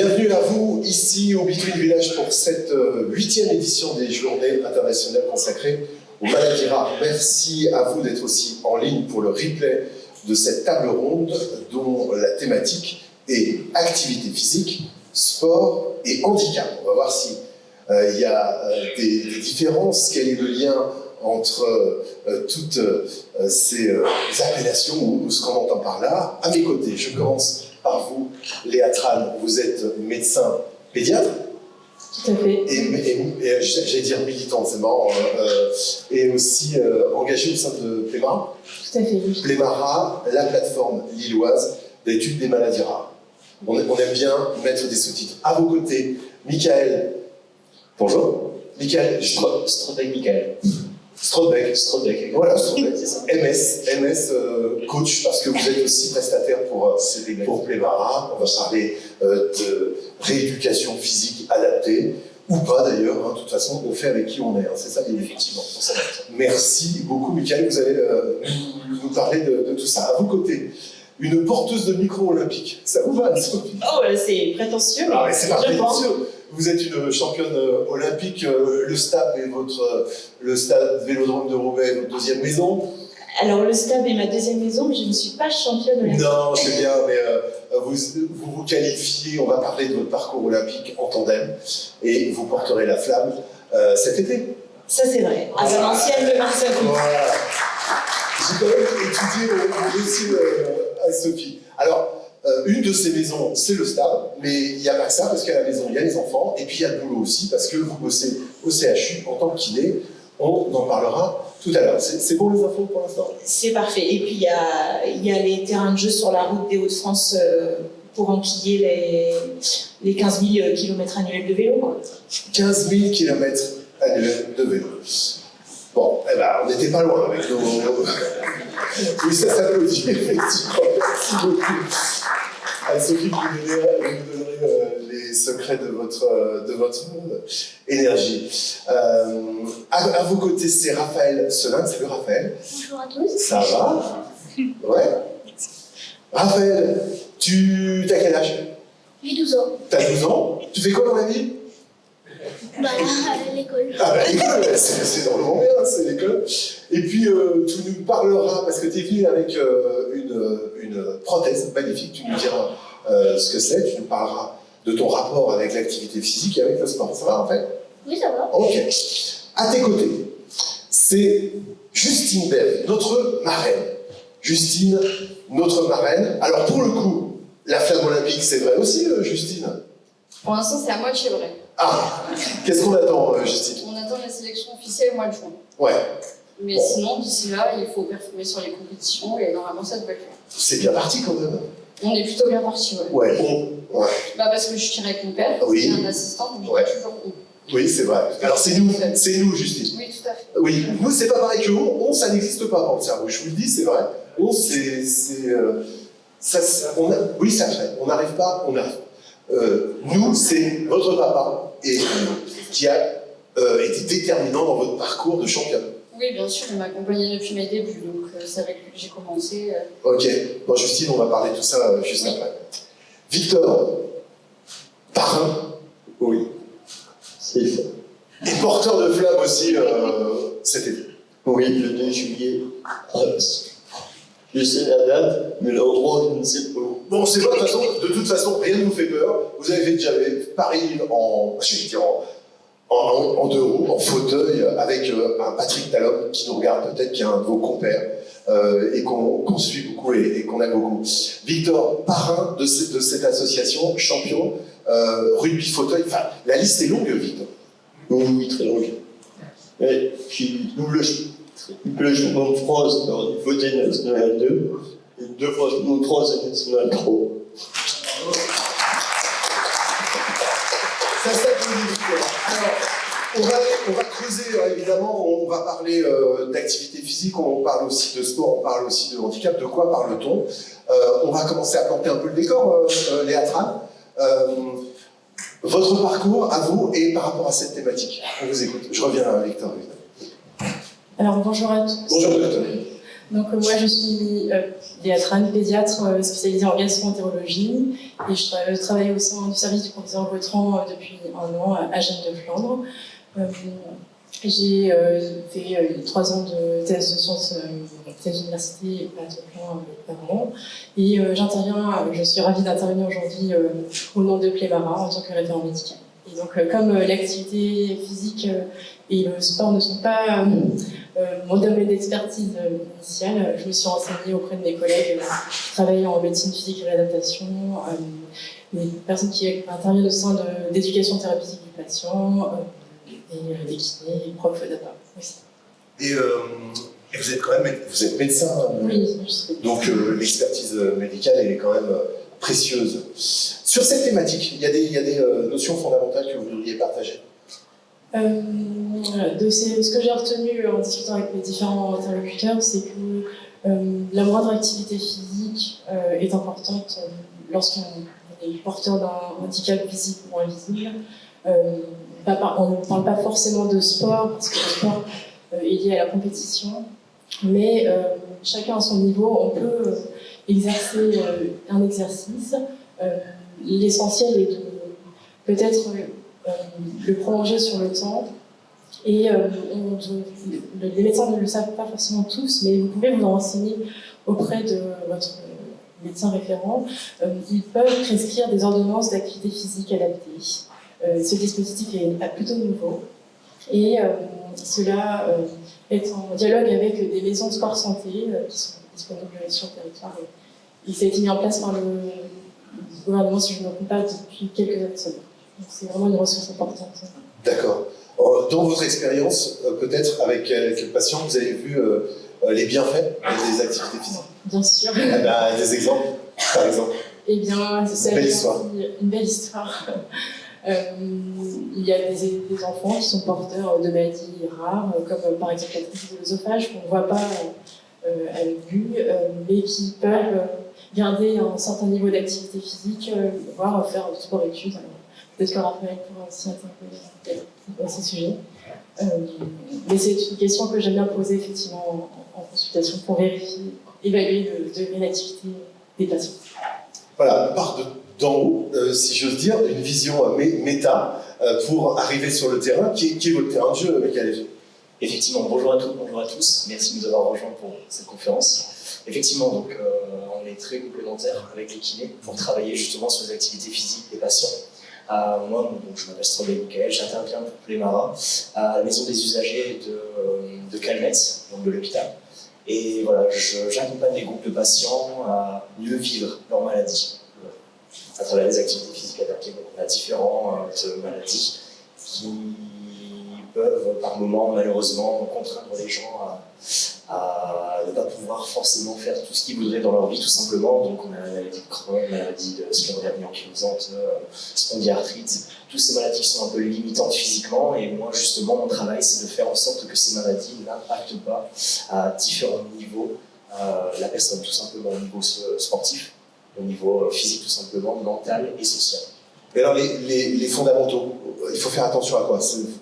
Bienvenue à vous ici au Between Village pour cette 8e édition des Journées internationales consacrées aux maladies rares. Merci à vous d'être aussi en ligne pour le replay de cette table ronde dont la thématique est activité physique, sport et handicap. On va voir si il y a des différences, quel est le lien entre toutes ces appellations ou ce qu'on entend par là. À mes côtés, je commence par vous, Léa Tran, vous êtes médecin pédiatre. Tout à fait. Et j'allais dire militante, c'est marrant, et aussi engagée au sein de Plémara. Tout à fait, oui. Plémara, la plateforme lilloise d'études des maladies rares. On aime bien mettre des sous-titres. À vos côtés, Michael. Bonjour. Michael. Strobeck Michael. Strobeck. Voilà, Strobeck, c'est ça. MS, coach, parce que vous êtes aussi prestataire pour Plémara. On va parler de rééducation physique adaptée, ou pas d'ailleurs, hein, de toute façon, on fait avec qui on est, hein, c'est ça effectivement. Merci beaucoup, Michael, vous allez nous parler de tout ça. À vos côtés, une porteuse de micro olympique. Ça vous va, Sophie? Oh, c'est prétentieux, mais, c'est pas prétentieux. Vous êtes une championne olympique. Le stade Vélodrome de Roubaix, votre deuxième maison. Alors, le STAB est ma deuxième maison, mais je ne suis pas championne olympique. Non, c'est bien, mais vous qualifiez, on va parler de votre parcours olympique en tandem, et vous porterez la flamme cet été. Ça, c'est vrai. À Valenciennes, le Marseille. Voilà. J'ai quand même étudié mon dossier à Sophie. Alors, une de ces maisons, c'est le stade, mais il n'y a pas que ça, parce qu'à la maison, il y a les enfants, et puis il y a le boulot aussi, parce que vous bossez au CHU en tant que kiné. On en parlera tout à l'heure. C'est bon les infos pour l'instant? C'est parfait. Et puis, il y a les terrains de jeu sur la route des Hauts-de-France pour enquiller les 15 000 km annuels de vélo. Quoi. 15 000 km annuels de vélo. Bon, eh ben, on n'était pas loin avec nos... Oui, ça s'applaudit, effectivement. Merci beaucoup. Sophie, vous donnerez les secrets de votre énergie. À vos côtés, c'est Raphaël Selin. Salut Raphaël. Bonjour à tous. Ça va? Ouais. Raphaël, t'as quel âge? J'ai 12 ans. T'as 12 ans? Tu fais quoi dans la vie? Bah, à l'école. Ah bah l'école, c'est dans le monde bien, c'est l'école. Et puis tu nous parleras, parce que tu es venu avec une prothèse magnifique, tu nous diras ce que c'est, tu nous parleras de ton rapport avec l'activité physique et avec le sport. Ça va en fait? Oui, ça va. Ok. À tes côtés, c'est Justine Bell, notre marraine. Justine, notre marraine. Alors pour le coup, la flamme olympique, c'est vrai aussi, Justine? Pour l'instant, c'est à moitié vrai. Ah, qu'est-ce qu'on attend, Justine? On attend la sélection officielle au mois de juin. Ouais. Mais bon. Sinon, d'ici là, il faut performer sur les compétitions et normalement, ça devrait le faire. C'est bien parti quand même. On est plutôt bien parti, ouais. Ouais, bon. Ouais. Bah, parce que je tire avec mon père, Oui. c'est un assistant, donc Ouais. je toujours on. Oui, c'est vrai. Alors c'est nous, Justine. Oui, tout à fait. Oui, nous c'est pas pareil que on, ça n'existe pas dans le cerveau. Je vous le dis, c'est vrai. On, oui, ça fait. On n'arrive pas, on arrive. Nous, c'est votre papa et qui a été déterminant dans votre parcours de championne. Oui, bien sûr, il m'a accompagné depuis mes débuts, donc c'est avec lui que j'ai commencé. Ok. Bon, Justine, on va parler de tout ça juste après. Victor, parrain. Oui, c'est ça. Et porteur de flamme aussi cet été. Oui, le 2 juillet. Je sais la date, mais l'endroit, je ne sais pas. Bon, c'est pas de toute façon, rien ne vous fait peur. Vous avez fait déjà Paris en 2 roues, en fauteuil, avec un Patrick Talon qui nous regarde peut-être, qui est un de vos compères, et qu'on suit beaucoup et qu'on aime beaucoup. Victor, parrain de cette association, champion, rugby fauteuil. Enfin, la liste est longue, Victor. Oui, très longue. Et puis, double champion de France dans le fauteuil national 2, et 2 fois champion de France national 3. Ça s'applaudit, Victor. Alors, on va creuser, évidemment, on va parler d'activité physique, on parle aussi de sport, on parle aussi de handicap. De quoi parle-t-on? On va commencer à planter un peu le décor, Léa Tran. Votre parcours, à vous, et par rapport à cette thématique. On vous écoute. Je reviens à Victor. Alors, bonjour à tous. Bonjour, Victor. Donc moi je suis Léa Tran, pédiatre spécialisée en gastro-entérologie et je travaille au sein du service du professeur Gautran depuis 1 an à Gênes de Flandre. J'ai fait 3 ans de thèse de sciences thèse d'université à Toplin par an et je suis ravie d'intervenir aujourd'hui au nom de Plémara en tant que référent médical. Et donc comme l'activité physique et le sport ne sont pas mon domaine d'expertise initial, je me suis renseignée auprès de mes collègues qui travaillent en médecine physique et réadaptation, des personnes qui interviennent au sein d'éducation thérapeutique du patient, et des kinés, et profs d'APA aussi. Et vous êtes quand même vous êtes médecin. Oui, je sais. Donc l'expertise médicale elle est quand même précieuse. Sur cette thématique, il y a des notions fondamentales que vous voudriez partager. Ce que j'ai retenu en discutant avec mes différents interlocuteurs, c'est que la moindre activité physique est importante lorsqu'on est porteur d'un handicap visible ou invisible. On ne parle pas forcément de sport, parce que le sport est lié à la compétition, mais chacun à son niveau, on peut exercer un exercice. L'essentiel est de peut-être le prolonger sur le temps. Et les médecins ne le savent pas forcément tous, mais vous pouvez vous en renseigner auprès de votre médecin référent. Ils peuvent prescrire des ordonnances d'activité physique adaptée. Ce dispositif est plutôt nouveau et cela est en dialogue avec des maisons de sport santé qui sont disponibles sur le territoire. Et ça a été mis en place par le gouvernement, si je ne me trompe pas, depuis quelques années seulement. Donc c'est vraiment une ressource importante. D'accord. Dans votre expérience, peut-être avec quelques patients, vous avez vu les bienfaits des activités physiques. Bien sûr. Des exemples, par exemple. Eh bien, c'est Une belle histoire. une belle histoire. Il y a des enfants qui sont porteurs de maladies rares, comme par exemple la trichose de l'œsophage, qu'on ne voit pas à l'œil nu, mais qui peuvent garder un certain niveau d'activité physique, voire faire du sport-études. Peut-être que Raphaël pourra aussi intervenir dans ce sujet. Mais c'est une question que j'aime bien poser effectivement en consultation pour vérifier, évaluer le degré d'activité des patients. Voilà, on part d'en haut, si j'ose dire, une vision méta pour arriver sur le terrain. Qui est votre terrain de jeu, Michael? Effectivement, bonjour à toutes, bonjour à tous. Merci de nous avoir rejoints pour cette conférence. Effectivement, donc, on est très complémentaires avec les kinés pour travailler justement sur les activités physiques des patients. Moi, donc, je m'appelle Strobel Michael, j'interviens pour Plémara à la maison des usagers de Calmette, donc de l'hôpital. Et voilà, j'accompagne les groupes de patients à mieux vivre leur maladie à travers les activités physiques adaptées. Donc, on a différentes maladies qui peuvent par moments malheureusement contraindre les gens à ne pas pouvoir forcément faire tout ce qu'ils voudraient dans leur vie tout simplement. Donc on a la maladie de Crohn, la maladie de sclérodermie ankylosante, spondyarthrite, toutes ces maladies qui sont un peu limitantes physiquement, et moi justement mon travail c'est de faire en sorte que ces maladies n'impactent pas à différents niveaux la personne, tout simplement au niveau sportif, au niveau physique tout simplement, mental et social. Mais alors les fondamentaux, il faut faire attention à quoi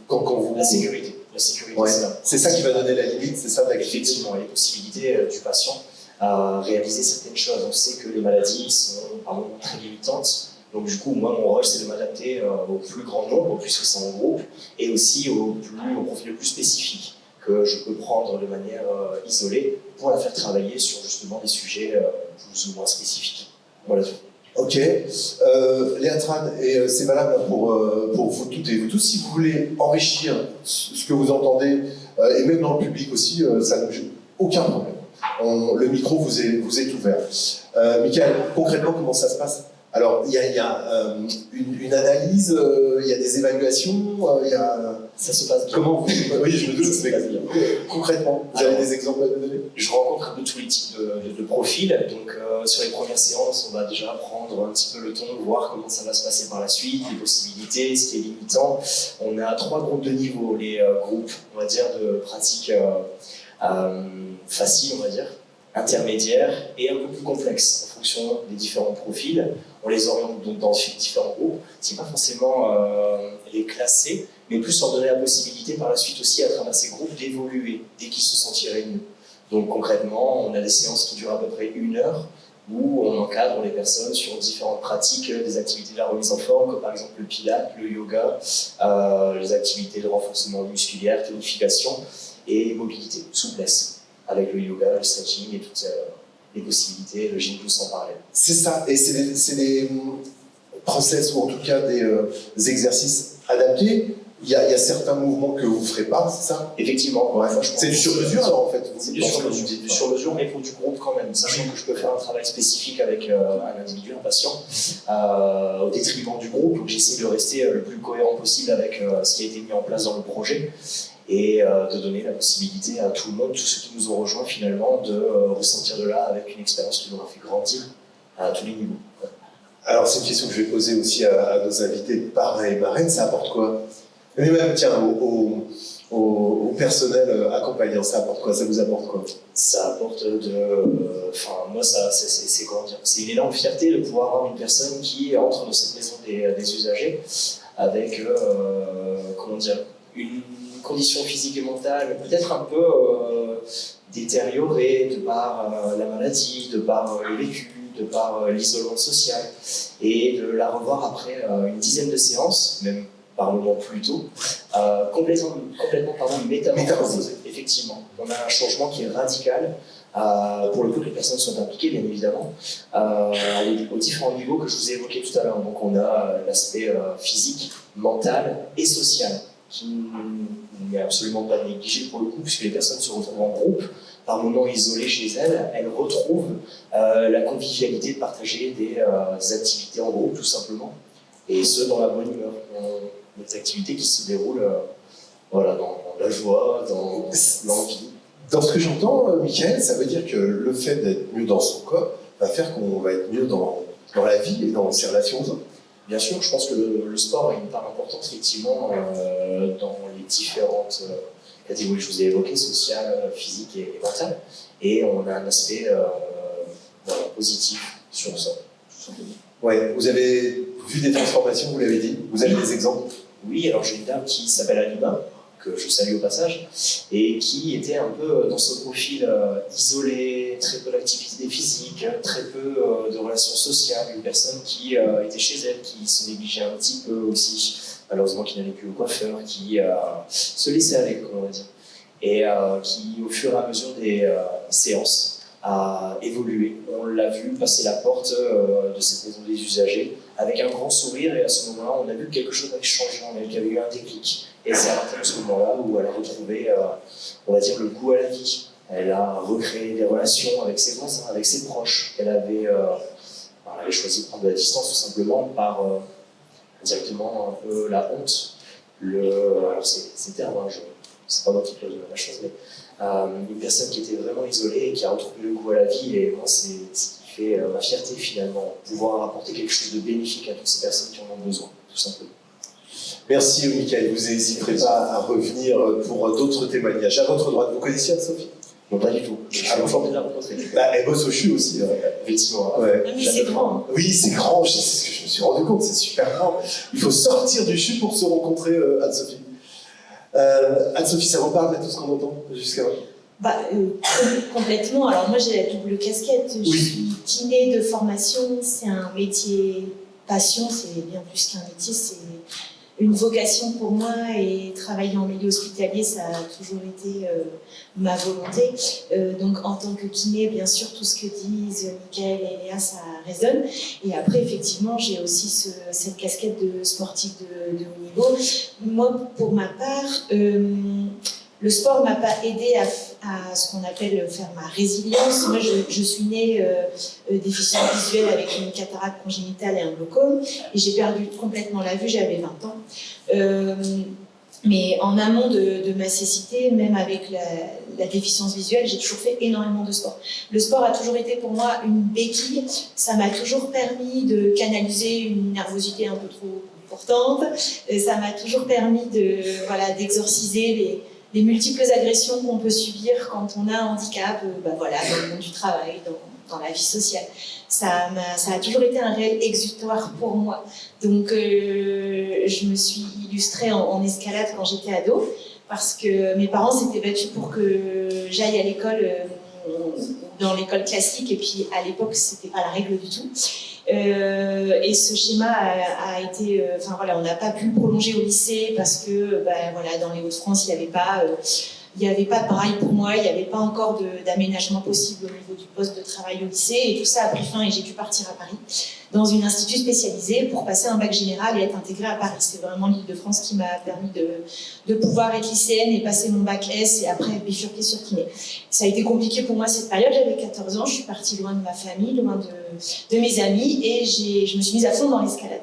quand vous... La sécurité. La sécurité, ouais. c'est ça qui va donner la limite, c'est ça l'activité. Effectivement, les possibilités du patient à réaliser certaines choses. On sait que les maladies sont par moments très limitantes. Donc du coup, moi, mon rôle, c'est de m'adapter au plus grand nombre, puisque c'est en groupe, et aussi au profil le plus spécifique que je peux prendre de manière isolée pour la faire travailler sur justement des sujets plus ou moins spécifiques. Voilà tout. Ok. Léa Tran, et c'est valable pour vous toutes et vous tous, si vous voulez enrichir ce que vous entendez, et même dans le public aussi, ça ne joue aucun problème. Le micro vous est ouvert. Michael, concrètement, comment ça se passe? Alors, il y a une analyse, il y a des évaluations, il y a... Ça se passe bien. Comment vous... Oui, je me doute, mais concrètement, vous avez des exemples à nous donner? Je rencontre un peu tous les types de profils. Donc, sur les premières séances, on va déjà prendre un petit peu le ton, voir comment ça va se passer par la suite, les possibilités, ce qui est limitant. On a 3 groupes de niveaux. Les groupes, on va dire, de pratiques faciles, on va dire, intermédiaires et un peu plus complexes en fonction des différents profils. On les oriente donc dans différents groupes. C'est pas forcément les classer, mais plus leur donner la possibilité par la suite aussi à travers ces groupes d'évoluer dès qu'ils se sentiraient mieux. Donc concrètement, on a des séances qui durent à peu près 1 heure, où on encadre les personnes sur différentes pratiques, des activités de la remise en forme, comme par exemple le pilates, le yoga, les activités de renforcement musculaire, tonification et mobilité, souplesse, avec le yoga, le stretching et toutes les possibilités, le gym plus en parallèle. C'est ça, et c'est des process ou en tout cas des exercices adaptés. Il y a certains mouvements que vous ne ferez pas, c'est ça? Effectivement, ouais, C'est du sur-mesure alors en fait? C'est du sur-mesure, mais pour du groupe quand même, sachant que je peux faire un travail spécifique avec un individu, un patient, au détriment du groupe. Donc j'essaie de rester le plus cohérent possible avec ce qui a été mis en place dans le projet et de donner la possibilité à tout le monde, tous ceux qui nous ont rejoints finalement, de ressentir de là avec une expérience qui nous aura fait grandir à tous les niveaux. Ouais. Alors c'est une question que je vais poser aussi à nos invités parrains et marraines, ça apporte quoi? Mais même, tiens, au personnel accompagnant, ça apporte quoi? Ça vous apporte quoi? Ça apporte enfin, moi, c'est comment dire? C'est une énorme fierté de pouvoir avoir une personne qui entre dans cette maison des usagers avec, comment dire, une condition physique et mentale peut-être un peu détériorée de par la maladie, de par le vécu, de par l'isolement social, et de la revoir après une dizaine de séances, même par moment plus tôt, complètement métamorphosée. Effectivement, on a un changement qui est radical. Pour le coup, les personnes sont impliquées, bien évidemment, aux différents niveaux que je vous ai évoqués tout à l'heure. Donc, on a l'aspect physique, mental et social, qui n'est absolument pas négligé pour le coup, puisque les personnes se retrouvent en groupe, par moments isolées chez elles, elles retrouvent la convivialité de partager des activités en groupe, tout simplement, et ce, dans la bonne humeur. Des activités qui se déroulent voilà, dans la joie, dans l'envie. Dans ce que j'entends, Michael, ça veut dire que le fait d'être mieux dans son corps va faire qu'on va être mieux dans la vie et dans ses relations aux autres. Bien sûr, je pense que le sport a une part importante, effectivement, dans les différentes catégories que je vous ai évoquées, sociales, physiques et mentales. Et on a un aspect voilà, positif sur ça, tout simplement. Ouais, vous avez vu des transformations, vous l'avez dit, vous avez des exemples? Oui, alors j'ai une dame qui s'appelle Alima, que je salue au passage, et qui était un peu dans ce profil isolé, très peu d'activité physique, très peu de relations sociales, une personne qui était chez elle, qui se négligeait un petit peu aussi, malheureusement qui n'allait plus au coiffeur, qui se laissait aller, comme on va dire, et qui au fur et à mesure des séances a évolué. On l'a vu passer la porte de cette maison des usagers avec un grand sourire, et à ce moment-là, on a vu que quelque chose avait changé, on a vu qu'il y avait eu un déclic. Et c'est à partir de ce moment-là où elle a retrouvé, on va dire, le goût à la vie. Elle a recréé des relations avec ses voisins, avec ses proches. Elle avait choisi de prendre de la distance tout simplement par directement un peu la honte. Alors c'est terme, hein, c'est pas moi qui pose la chose, mais une personne qui était vraiment isolée et qui a retrouvé le goût à la vie. Et moi, c'est ce qui fait ma fierté finalement, pouvoir apporter quelque chose de bénéfique à toutes ces personnes qui en ont besoin, tout simplement. Merci Michael, vous n'hésiterez pas à revenir pour d'autres témoignages. À votre droite, vous connaissiez Anne-Sophie? Non, pas du tout. Je suis enchanté de la rencontrer. Elle bosse au CHU aussi. Effectivement. Ouais. Non, mais c'est grand. Oui, c'est grand, c'est ce que je me suis rendu compte, c'est super grand. Il faut sortir du CHU pour se rencontrer, Anne-Sophie. Anne-Sophie, ça vous parle de tout ce qu'on entend jusqu'à maintenant? Complètement. Alors moi j'ai la double casquette. Je Oui. suis kiné de formation, c'est un métier passion, c'est bien plus qu'un métier, c'est une vocation pour moi, et travailler en milieu hospitalier, ça a toujours été ma volonté. Donc en tant que kiné, bien sûr, tout ce que disent Michael et Léa, ça résonne. Et après, effectivement, j'ai aussi cette casquette de sportif de haut niveau. Moi, pour ma part, le sport m'a pas aidé à ce qu'on appelle faire ma résilience. Moi, je suis née déficiente visuelle avec une cataracte congénitale et un glaucome, et j'ai perdu complètement la vue, j'avais 20 ans. Mais en amont de ma cécité, même avec la déficience visuelle, j'ai toujours fait énormément de sport. Le sport a toujours été pour moi une béquille. Ça m'a toujours permis de canaliser une nervosité un peu trop importante. Ça m'a toujours permis d'exorciser les multiples agressions qu'on peut subir quand on a un handicap, dans le monde du travail, dans la vie sociale. Ça a toujours été un réel exutoire pour moi. Donc je me suis illustrée en escalade quand j'étais ado, parce que mes parents s'étaient battus pour que j'aille à l'école dans l'école classique, et puis à l'époque, c'était pas la règle du tout. Et ce schéma a été, enfin voilà, on n'a pas pu le prolonger au lycée parce que, voilà, dans les Hauts-de-France, il n'y avait pas de braille pour moi, il n'y avait pas encore d'aménagement possible au niveau du poste de travail au lycée, et tout ça a pris fin et j'ai dû partir à Paris dans une institut spécialisé pour passer un bac général et être intégrée à Paris. C'est vraiment l'Île-de-France qui m'a permis de pouvoir être lycéenne et passer mon bac S et après bifurquer sur kiné. Ça a été compliqué pour moi cette période, j'avais 14 ans, je suis partie loin de ma famille, loin de mes amis, et je me suis mise à fond dans l'escalade.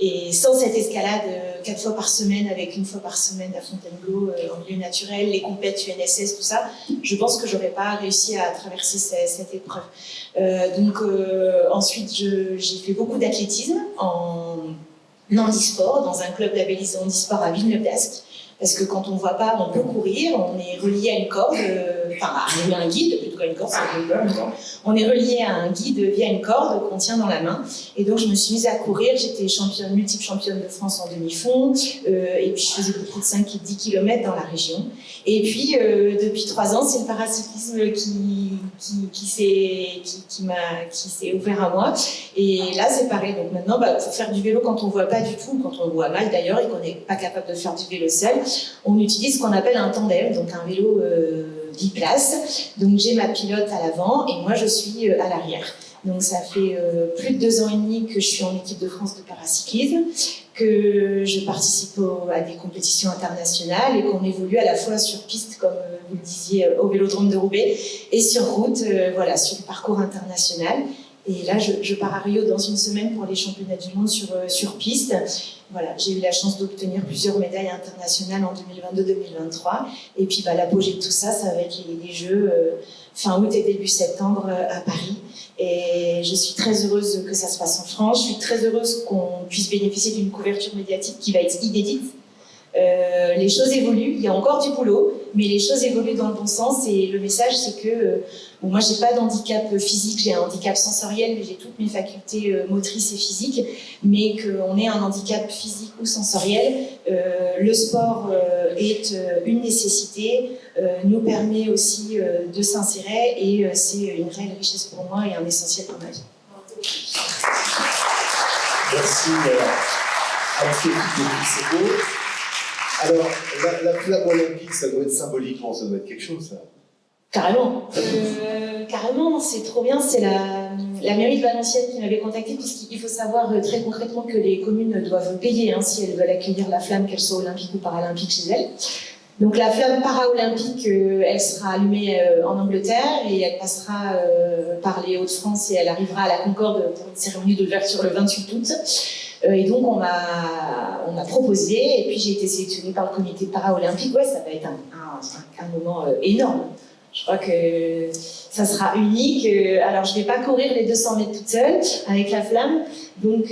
Et sans cette escalade, 4 fois par semaine, avec 1 fois par semaine à Fontainebleau, en milieu naturel, les compètes UNSS, tout ça, je pense que j'aurais pas réussi à traverser cette épreuve. Ensuite, j'ai fait beaucoup d'athlétisme en handisport, dans un club labellisé handisport à Villeneuve-d'Ascq. Parce que quand on ne voit pas, on peut courir, on est relié à une corde, à un guide, plutôt qu'à une corde, on est relié à un guide via une corde qu'on tient dans la main. Et donc je me suis mise à courir, j'étais multiple championne de France en demi-fond, et puis je faisais beaucoup de 5 et 10 km dans la région. Et puis depuis 3 ans, c'est le paracyclisme qui s'est ouvert à moi. Et là c'est pareil, donc maintenant pour faire du vélo quand on ne voit pas du tout, quand on voit mal d'ailleurs et qu'on n'est pas capable de faire du vélo seul, on utilise ce qu'on appelle un tandem, donc un vélo biplace. Donc j'ai ma pilote à l'avant et moi je suis à l'arrière. Donc ça fait plus de 2 ans et demi que je suis en équipe de France de paracyclisme, que je participe à des compétitions internationales et qu'on évolue à la fois sur piste, comme vous le disiez, au Vélodrome de Roubaix, et sur route, voilà, sur le parcours international. Et là, je pars à Rio dans 1 semaine pour les championnats du monde sur piste. Voilà, j'ai eu la chance d'obtenir plusieurs médailles internationales en 2022-2023. Et puis l'apogée de tout ça, ça va être les Jeux fin août et début septembre à Paris. Et je suis très heureuse que ça se passe en France. Je suis très heureuse qu'on puisse bénéficier d'une couverture médiatique qui va être inédite. Les choses évoluent, il y a encore du boulot, mais les choses évoluent dans le bon sens. Et le message, c'est que moi, j'ai pas d'handicap physique, j'ai un handicap sensoriel, mais j'ai toutes mes facultés motrices et physiques. Mais qu'on ait un handicap physique ou sensoriel, le sport est une nécessité, nous permet aussi de s'insérer, et c'est une réelle richesse pour moi et un essentiel pour ma vie. Merci. C'est beau. Alors, la flamme olympique, ça doit être symboliquement, ça doit être quelque chose, ça. Carrément. Carrément, c'est trop bien. C'est la mairie de Valenciennes qui m'avait contactée, puisqu'il faut savoir très concrètement que les communes doivent payer si elles veulent accueillir la flamme, qu'elle soit olympique ou paralympique chez elles. Donc la flamme para-olympique, elle sera allumée en Angleterre et elle passera par les Hauts-de-France et elle arrivera à la Concorde pour une cérémonie d'ouverture le 28 août. Et donc on m'a proposé, et puis j'ai été sélectionnée par le comité para-olympique. Ouais, ça va être un moment énorme. Je crois que ça sera unique. Alors je vais pas courir les 200 mètres toute seule avec la flamme, donc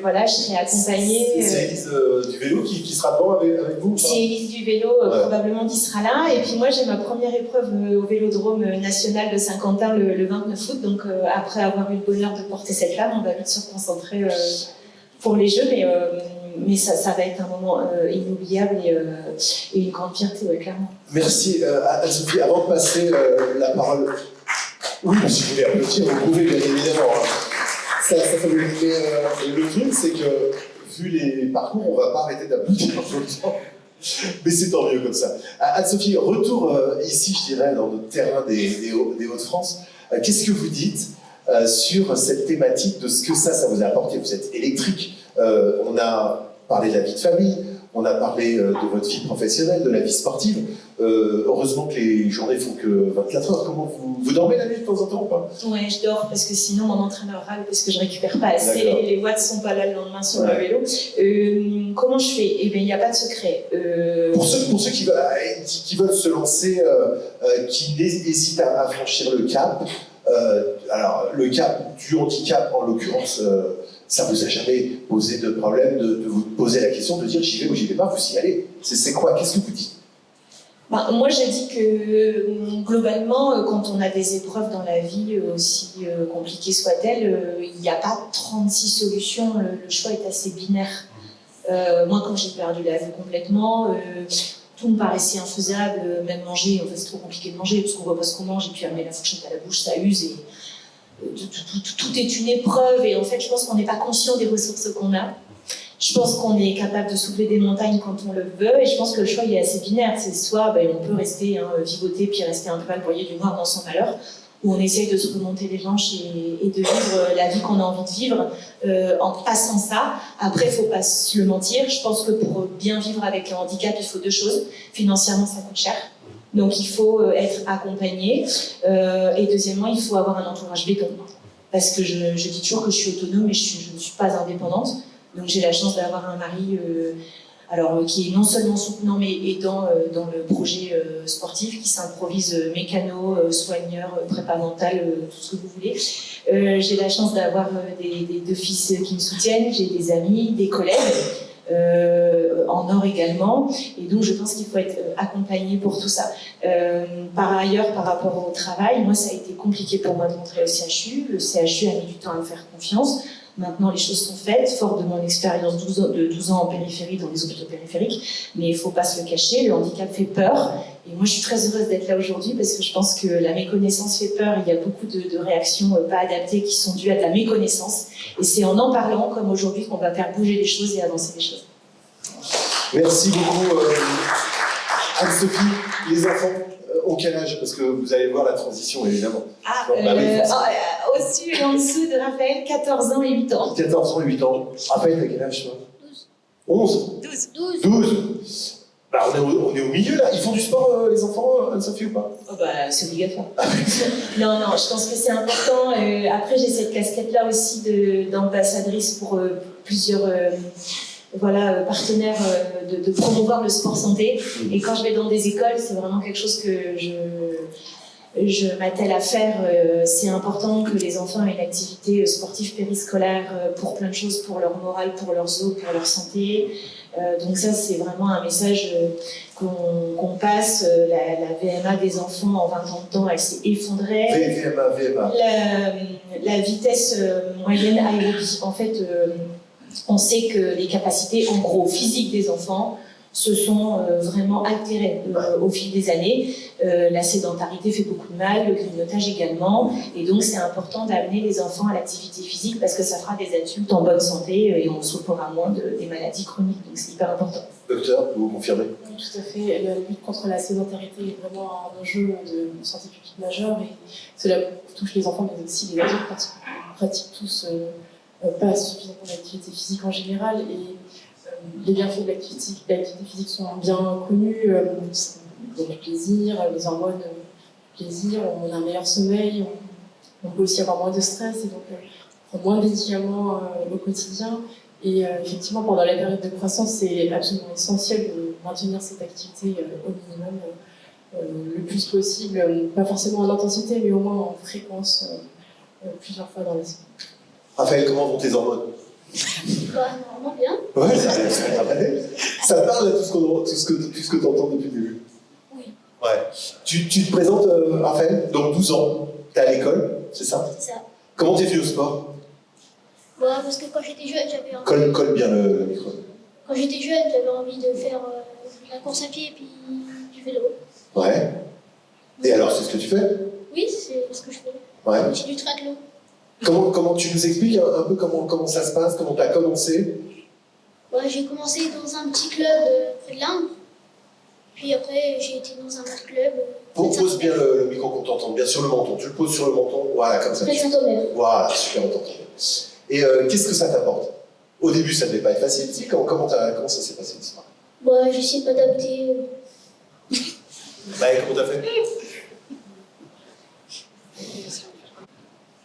voilà, je serai accompagnée. C'est Élise du vélo qui sera devant avec vous? C'est Élise du vélo probablement qui sera là. Et puis moi j'ai ma première épreuve au Vélodrome national de Saint-Quentin le 29 août. Donc après avoir eu le bonheur de porter cette flamme, on va vite se concentrer pour les Jeux, mais ça va être un moment inoubliable et une grande fierté, clairement. Merci Anne-Sophie. Avant de passer la parole, oui, si vous voulez applaudir, vous pouvez bien évidemment. Ça me mais le truc, c'est que vu les parcours, on ne va pas arrêter d'applaudir tout le temps. Mais c'est tant mieux comme ça. Anne-Sophie, retour ici, je dirais, dans notre terrain des Hauts-de-France. Qu'est-ce que vous dites sur cette thématique de ce que ça vous a apporté? Vous êtes électrique. On a parlé de la vie de famille, on a parlé de votre vie professionnelle, de la vie sportive. Heureusement que les journées font que 24 heures. Comment vous dormez la nuit de temps en temps ou pas? Ouais, je dors parce que sinon mon entraîneur râle parce que je récupère pas assez. Les watts sont pas là le lendemain sur le vélo. Comment je fais? Eh bien, il n'y a pas de secret. Pour ceux qui veulent se lancer, qui hésitent à franchir le cap, alors le cap du handicap en l'occurrence, ça vous a jamais posé de problème de vous poser la question de dire j'y vais ou j'y vais pas, vous y allez? C'est quoi? Qu'est-ce que vous dites? Moi, je dis que globalement, quand on a des épreuves dans la vie, aussi compliquées soient-elles, il n'y a pas 36 solutions, le choix est assez binaire. Moi, quand j'ai perdu la vue complètement, tout me paraissait infaisable, même manger, en fait c'est trop compliqué de manger parce qu'on voit pas ce qu'on mange et puis amener la fourchette à la bouche, ça use et tout est une épreuve et en fait je pense qu'on n'est pas conscient des ressources qu'on a. Je pense qu'on est capable de soulever des montagnes quand on le veut et je pense que le choix il est assez binaire, c'est soit on peut rester vivoter puis rester un peu à le broyer du noir dans son malheur, où on essaye de se remonter les manches et de vivre la vie qu'on a envie de vivre en passant ça. Après, il ne faut pas se le mentir. Je pense que pour bien vivre avec un handicap, il faut deux choses. Financièrement, ça coûte cher. Donc, il faut être accompagné. Et deuxièmement, il faut avoir un entourage béton. Parce que je dis toujours que je suis autonome, mais je ne suis pas indépendante. Donc, j'ai la chance d'avoir un mari qui est non seulement soutenant, mais aidant dans le projet sportif, qui s'improvise mécano, soigneur, prépa mentale, tout ce que vous voulez. J'ai la chance d'avoir des deux fils qui me soutiennent, j'ai des amis, des collègues, en or également, et donc je pense qu'il faut être accompagné pour tout ça. Par ailleurs, par rapport au travail, moi ça a été compliqué pour moi de rentrer au CHU. Le CHU a mis du temps à me faire confiance. Maintenant, les choses sont faites, fort de mon expérience de 12 ans en périphérie, dans les hôpitaux périphériques, mais il ne faut pas se le cacher, le handicap fait peur. Et moi, je suis très heureuse d'être là aujourd'hui parce que je pense que la méconnaissance fait peur. Il y a beaucoup de réactions pas adaptées qui sont dues à de la méconnaissance. Et c'est en parlant, comme aujourd'hui, qu'on va faire bouger les choses et avancer les choses. Merci beaucoup, Anne-Sophie. Les enfants ont quel âge? Parce que vous allez voir la transition, évidemment. Au-dessus et en dessous de Raphaël, 14 ans et 8 ans. 14 ans et 8 ans. Raphaël, t'as quel âge, toi? 11. 12. Bah, on est au milieu, là. Ils font du sport, les enfants, Anne-Sophie, ou pas? C'est obligatoire. Non, je pense que c'est important. Après, j'ai cette casquette-là aussi d'ambassadrice pour plusieurs partenaires de promouvoir le sport santé. Et quand je vais dans des écoles, c'est vraiment quelque chose que je m'attelle à faire. C'est important que les enfants aient une activité sportive périscolaire pour plein de choses, pour leur morale, pour leurs os, pour leur santé. Donc ça, c'est vraiment un message qu'on passe. La VMA des enfants, en 20 ans de temps, elle s'est effondrée. VMA. La vitesse moyenne aérobie. En fait, on sait que les capacités, en gros, physiques des enfants se sont vraiment altérées au fil des années. La sédentarité fait beaucoup de mal, le grignotage également. Et donc, c'est important d'amener les enfants à l'activité physique parce que ça fera des adultes en bonne santé et on souffrira moins des maladies chroniques. Donc, c'est hyper important. Docteur, vous confirmez? Oui, tout à fait. La lutte contre la sédentarité est vraiment un enjeu de santé publique majeur et cela touche les enfants mais aussi les adultes parce qu'on pratique tous pas suffisamment d'activité physique en général et les bienfaits de l'activité physique sont bien connus, le plaisir, les hormones plaisir, on a un meilleur sommeil, on peut aussi avoir moins de stress et donc on prend moins de médicaments au quotidien. Et effectivement, pendant la période de croissance, c'est absolument essentiel de maintenir cette activité au minimum le plus possible, pas forcément en intensité, mais au moins en fréquence, plusieurs fois dans la semaine. Raphaël, comment vont tes hormones? Normalement bien. Ouais, ça parle à tout ce que tu entends depuis le début. Oui. Ouais. Tu te présentes, Raphaël, donc 12 ans, t'es à l'école, c'est ça? C'est ça. Comment t'es venu au sport? Parce que quand j'étais jeune, j'avais envie... Colle bien le micro. Quand j'étais jeune, j'avais envie de faire la course à pied et puis du vélo. Ouais. Et alors, c'est ce que tu fais? Oui, c'est ce que je fais. Ouais. J'ai du triathlon. Comment tu nous expliques un peu comment ça se passe, comment tu as commencé? J'ai commencé dans un petit club près de l'Inde. Puis après, j'ai été dans un autre club. Pose bien le micro qu'on t'entende bien sur le menton. Tu le poses sur le menton, voilà, comme ça. Près de Saint-Omer. Voilà, super, on t'entend bien. Et qu'est-ce que ça t'apporte? Au début, ça ne devait pas être facile. Si, comment ça s'est passé l'histoire? J'ai essayé de m'adapter. Comment t'as fait?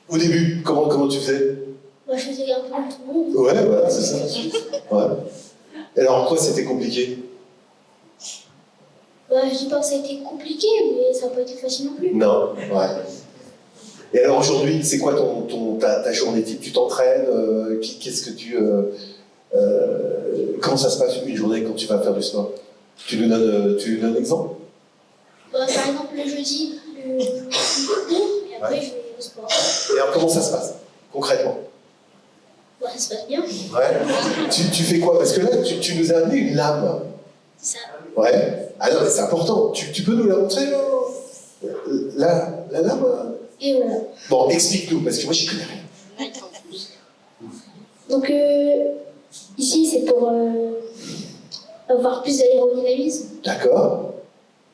Au début, comment tu faisais? Je faisais un peu comme tout le monde. Ouais, voilà, c'est ça. Ouais. Et alors, en quoi c'était compliqué? Je dis pas que ça a été compliqué, mais ça n'a pas été facile non plus. Non, ouais. Et alors aujourd'hui, c'est quoi ta journée type? Tu t'entraînes? Qu'est-ce que tu... comment ça se passe une journée quand tu vas faire du sport? Tu nous donnes un exemple? Par exemple, le jeudi, le cours, et après je vais au sport. Et alors comment ça se passe, concrètement? Ça se passe bien. Ouais. Tu fais quoi? Parce que là, tu nous as amené une lame. C'est ça. Ouais. Ah non, mais c'est important. Tu peux nous la montrer, là? La lame? Et voilà. Bon, explique-nous, parce que moi, j'y connais rien. Donc ici c'est pour avoir plus d'aérodynamisme. D'accord.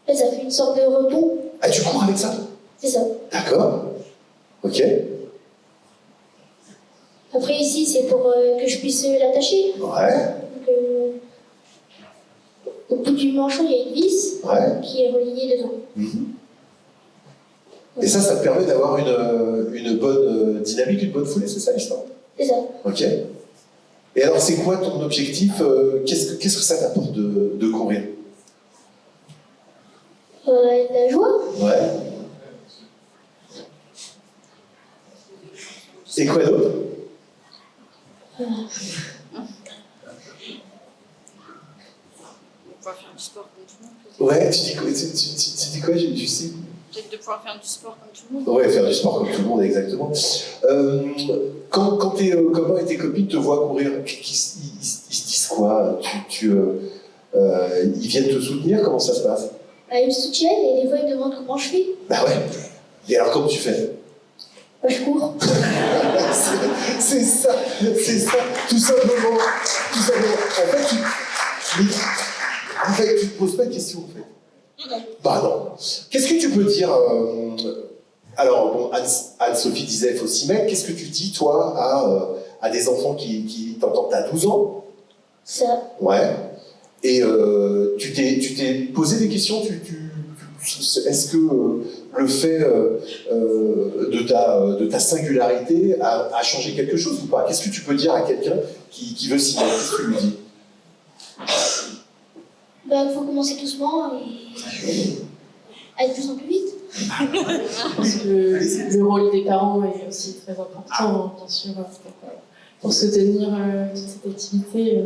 Là ça fait une sorte de rebond. Ah, tu cours avec ça? C'est ça. D'accord. Ok. Après ici c'est pour que je puisse l'attacher. Ouais. Donc, au bout du manchon il y a une vis Ouais. qui est reliée dedans. Mhm. Et ça te permet d'avoir une bonne dynamique, une bonne foulée, c'est ça l'histoire? C'est ça. Ok. Et alors, c'est quoi ton objectif? Qu'est-ce que ça t'apporte de courir? De la joie. Ouais. Et quoi d'autre? Pouvoir faire du sport comme tout le monde. Ouais, tu dis quoi? Tu dis quoi? Je sais. Peut-être de pouvoir faire du sport comme tout le monde. Ouais, faire du sport comme tout le monde, exactement. Quand tes copains et tes copines te voient courir, ils se disent quoi? Ils viennent te soutenir? Comment ça se passe? Ils me soutiennent et des fois ils me demandent comment je fais. Bah ouais. Et alors, comment tu fais? Moi je cours. C'est ça, tout simplement. En fait, tu te poses pas de questions, en fait. Bah non. Qu'est-ce que tu peux dire alors, bon, Anne-Sophie disait il faut s'y mettre. Qu'est-ce que tu dis, toi, à des enfants qui t'entendent? T'as 12 ans? Ça. Ouais. Et tu t'es posé des questions? Est-ce que le fait de ta singularité a changé quelque chose ou pas? Qu'est-ce que tu peux dire à quelqu'un qui veut s'y mettre? Qu'est-ce que tu lui dis? Bah, faut commencer doucement et aller de plus en plus vite. Je pense que le rôle des parents est aussi très important, bien sûr, pour soutenir toute cette activité.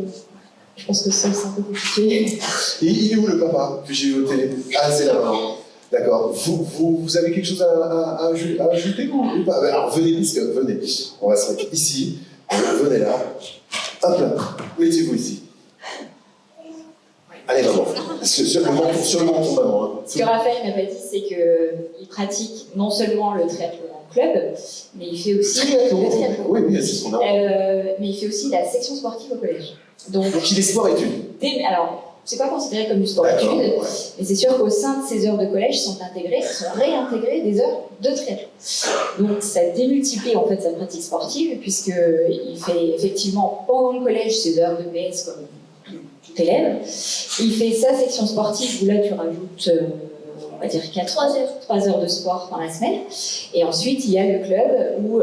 Je pense que seul, c'est un peu compliqué. Et il est où le papa que j'ai eu au télé? Ah, c'est là. D'accord. Vous avez quelque chose à ajouter ou pas? Alors venez, venez. On va se mettre ici. Venez là. Hop là. Mettez-vous ici. Allez, maman. Sur le menton, maman. Hein. Ce que Raphaël n'a pas dit, c'est qu'il pratique non seulement le triathlon en club, mais il fait aussi le triathlon. Oui, c'est ce qu'on a. Mais il fait aussi la section sportive au collège. Donc il est sport-études. Alors, c'est pas considéré comme du sport-études, mais c'est sûr qu'au sein de ces heures de collège sont réintégrées des heures de triathlon. Donc ça démultiplie en fait sa pratique sportive, puisqu'il fait effectivement pendant le collège ses heures de PS comme tout élève. Il fait sa section sportive où là tu rajoutes, on va dire 3 heures de sport dans la semaine. Et ensuite il y a le club où,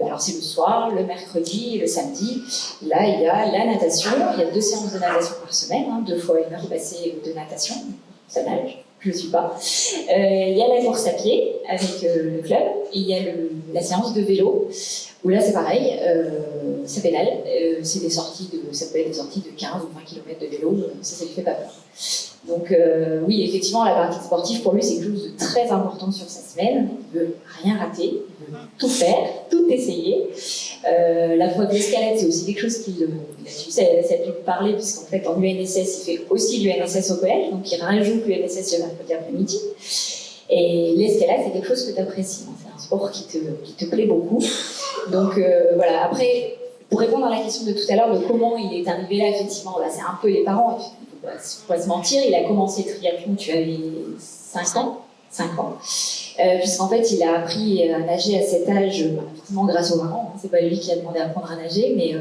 alors c'est le soir, le mercredi et le samedi. Là il y a la natation, il y a 2 séances de natation par semaine, 2 fois 1 heure passée de natation. Ça nage, je ne suis pas. Il y a la course à pied avec le club, et il y a la séance de vélo, où là c'est pareil, ça pédale, ça peut être des sorties de 15 ou 20 km de vélo, ça lui fait pas peur. Donc oui, effectivement, la pratique sportive pour lui c'est quelque chose de très important sur sa semaine, il veut rien rater, il veut tout faire, tout essayer. La fois de l'escalade c'est aussi quelque chose ça a pu lui parler, puisqu'en fait en UNSS il fait aussi l'UNSS au collège, donc il rajoute l'UNSS le mercredi après-midi. Et l'escalade c'est quelque chose que tu apprécies, c'est un sport qui te plaît beaucoup. Donc voilà, après pour répondre à la question de tout à l'heure de comment il est arrivé là, effectivement, c'est un peu les parents, il ne faut pas se mentir, il a commencé le triathlon, tu avais 5 ans, puisqu'en fait il a appris à nager à cet âge, effectivement grâce aux parents, c'est pas lui qui a demandé à apprendre à nager, mais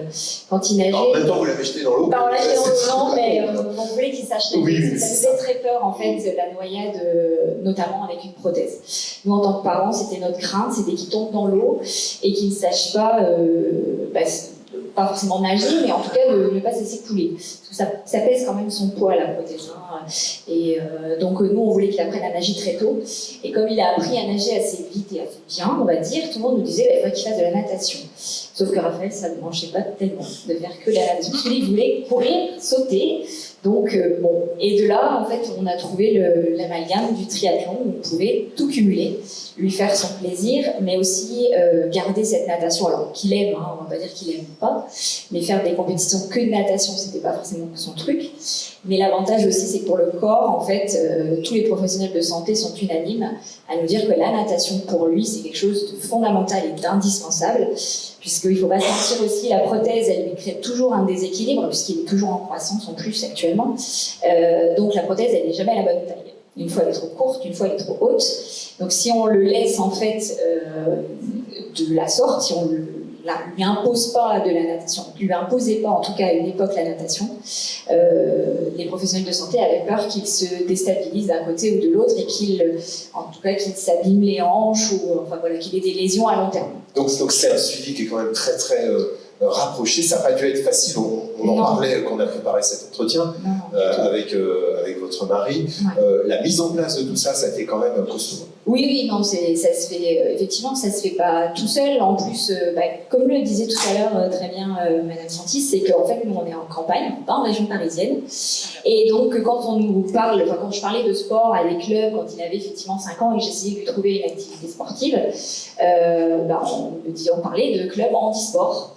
quand il nageait... En même temps vous l'avez jeté dans l'eau. On l'a jeté dans l'eau, mais on voulait qu'il sache nager, Oui, parce que ça faisait très peur en fait, la noyade, notamment avec une prothèse. Nous en tant que parents, c'était notre crainte, c'était qu'il tombe dans l'eau et qu'il ne sache pas... pas forcément nager, mais en tout cas de ne pas se laisser couler. Ça pèse quand même son poids, la prothèse. Et donc nous, on voulait qu'il apprenne à nager très tôt. Et comme il a appris à nager assez vite et assez bien, on va dire, tout le monde nous disait il faut qu'il fasse de la natation. Sauf que Raphaël, ça ne le branchait pas tellement de faire que la natation. Parce qu'il voulait courir, sauter. Donc bon, et de là, en fait, on a trouvé l'amalgame du triathlon où on pouvait tout cumuler, lui faire son plaisir, mais aussi garder cette natation, alors qu'il aime, on va pas dire qu'il aime pas, mais faire des compétitions que de natation, c'était pas forcément son truc, Mais l'avantage aussi, c'est que pour le corps, en fait, tous les professionnels de santé sont unanimes à nous dire que la natation, pour lui, c'est quelque chose de fondamental et d'indispensable, puisqu'il ne faut pas se mentir aussi, la prothèse, elle lui crée toujours un déséquilibre, puisqu'il est toujours en croissance en plus actuellement. Donc la prothèse, elle n'est jamais à la bonne taille. Une fois elle est trop courte, une fois elle est trop haute. Donc si on le laisse en fait de la sorte, si on ne lui impose pas de la natation, ne lui imposait pas en tout cas à une époque la natation, les professionnels de santé avaient peur qu'il se déstabilise d'un côté ou de l'autre et qu'il s'abîme les hanches ou enfin voilà, qu'il ait des lésions à long terme. Donc c'est un suivi qui est quand même très très rapproché. Ça n'a pas dû être facile. On en parlait quand on a préparé cet entretien avec votre mari. Ouais. La mise en place de tout ça, ça a été quand même costaud. Oui, non, ça se fait, effectivement, ça se fait pas tout seul. En plus, comme le disait tout à l'heure très bien Madame Santis, c'est qu'en fait, nous, on est en campagne, pas en région parisienne. Et donc, quand on nous parle, quand je parlais de sport à des clubs, quand il avait effectivement 5 ans et que j'essayais de lui trouver une activité sportive, on parlait de clubs handisport.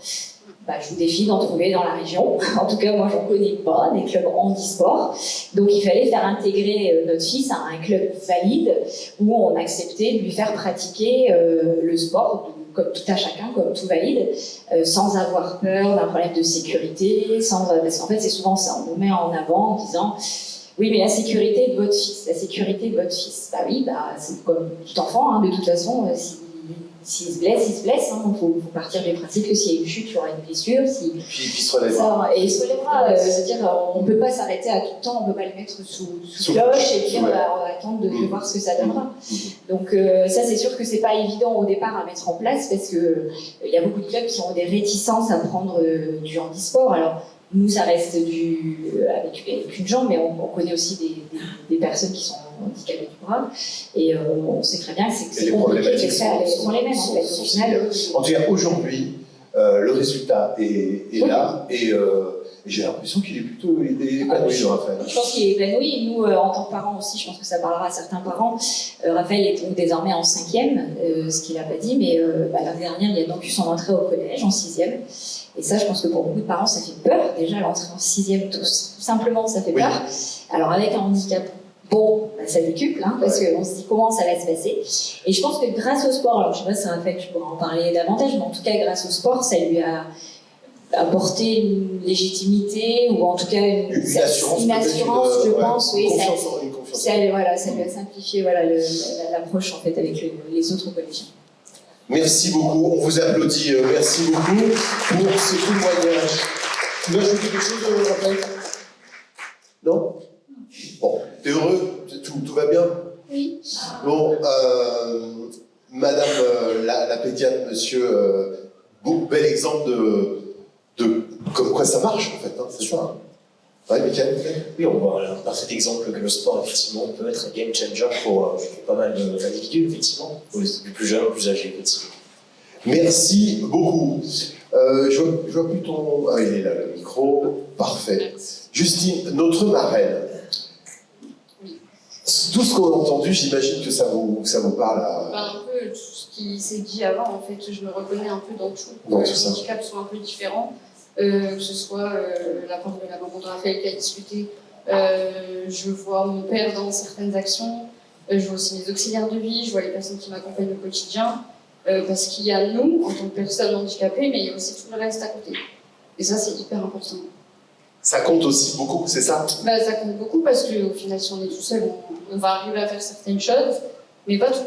Je vous défie d'en trouver dans la région. En tout cas, moi, j'en connais pas des clubs handisport. Donc, il fallait faire intégrer notre fils à un club valide où on acceptait de lui faire pratiquer le sport, comme tout à chacun, comme tout valide, sans avoir peur d'un problème de sécurité, parce qu'en fait, c'est souvent ça. On nous met en avant en disant oui, mais la sécurité de votre fils, la sécurité de votre fils. C'est comme tout enfant, de toute façon, s'il se blesse, il se blesse. Il faut partir du principe que s'il y a une chute, il y aura une blessure. Puis il se relèvera. Et il se relèvera. C'est-à-dire, on ne peut pas s'arrêter à tout le temps, on ne peut pas le mettre sous cloche et puis on va attendre de voir ce que ça donnera. Donc ça, c'est sûr que c'est pas évident au départ à mettre en place parce que il y a beaucoup de clubs qui ont des réticences à prendre du handisport. Alors nous, ça reste avec une jambe, mais on connaît aussi des personnes qui sont handicapées du bras. Et on sait très bien que c'est compliqué de faire. Sont les mêmes, en fait, au final. En tout cas, aujourd'hui, le résultat est là. Et j'ai l'impression qu'il est plutôt épanoui, Raphaël. Je pense qu'il est épanoui. Nous, en tant que parents aussi, je pense que ça parlera à certains parents. Raphaël est donc désormais en 5e, ce qu'il n'a pas dit, mais l'année dernière, il a donc eu son entrée au collège, en 6e. Et ça, je pense que pour beaucoup de parents, ça fait peur. Déjà, l'entrée en 6e, tout simplement, ça fait peur. Alors, avec un handicap, ça décuple, parce qu'on se dit comment ça va se passer. Et je pense que grâce au sport, alors je ne sais pas si Raphaël, tu pourras en parler davantage, mais en tout cas, grâce au sport, ça lui a apporté une légitimité, ou en tout cas une assurance, je pense. Une Oui, confiance. ça lui a simplifié l'approche, en fait, avec les autres collégiens. Merci beaucoup, on vous applaudit. Merci beaucoup pour ce témoignage. Tu veux ajouter quelque chose, Raphaël? Non? Bon, t'es heureux? Tout va bien? Oui. Bon, Madame la pédiatre, monsieur, bel exemple de comme quoi ça marche, en fait, c'est ça. Oui, Michael? Oui, on voit par cet exemple que le sport, effectivement, peut être un game changer pour pas mal d'individus, effectivement, du plus jeune au plus âgé, effectivement. Merci beaucoup. Je vois plus ton... Ah, il est là, le micro. Parfait. Justine, notre marraine. Tout ce qu'on a entendu, j'imagine que ça vous parle à... Un peu tout ce qui s'est dit avant, en fait, je me reconnais un peu dans tout. Les handicaps sont un peu différents, que ce soit la part de la maman de Raphaël qui a discuté, je vois mon père dans certaines actions, je vois aussi mes auxiliaires de vie, je vois les personnes qui m'accompagnent au quotidien, parce qu'il y a nous, en tant que personnes handicapées, mais il y a aussi tout le reste à côté. Et ça, c'est hyper important. Ça compte aussi beaucoup, c'est ça? Ça compte beaucoup parce qu'au final, si on est tout seul, on va arriver à faire certaines choses, mais pas tout.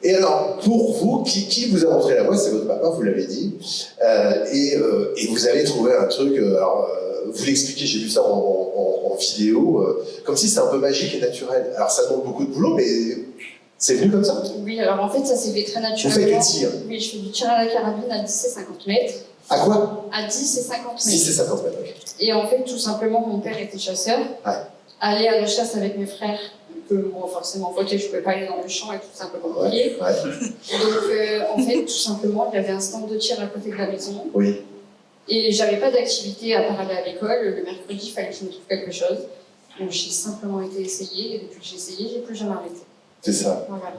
Et alors, pour vous, qui vous a montré la voie? C'est votre papa, vous l'avez dit. Et vous avez trouvé un truc, vous l'expliquez, j'ai vu ça en vidéo, comme si c'était un peu magique et naturel. Alors ça demande beaucoup de boulot, mais c'est venu comme ça? Oui, alors en fait, ça s'est fait très naturellement. Vous faites du tir? Oui, je fais du tir à la carabine à 10 et 50 mètres. À quoi? À 10 et 50 mètres. 10 et 50 mètres, ok. Et en fait, tout simplement, mon père était chasseur. Ouais. Aller à la chasse avec mes frères, que moi, forcément, fauteuil, je ne pouvais pas aller dans le champ et tout, c'est un peu compliqué. Ouais. Donc, en fait, tout simplement, il y avait un stand de tir à côté de la maison. Oui. Et j'avais pas d'activité à part aller à l'école. Le mercredi, il fallait que je me trouve quelque chose. Donc, j'ai simplement été essayée. Et depuis que j'ai essayé, j'ai plus jamais arrêté. C'est ça. Voilà.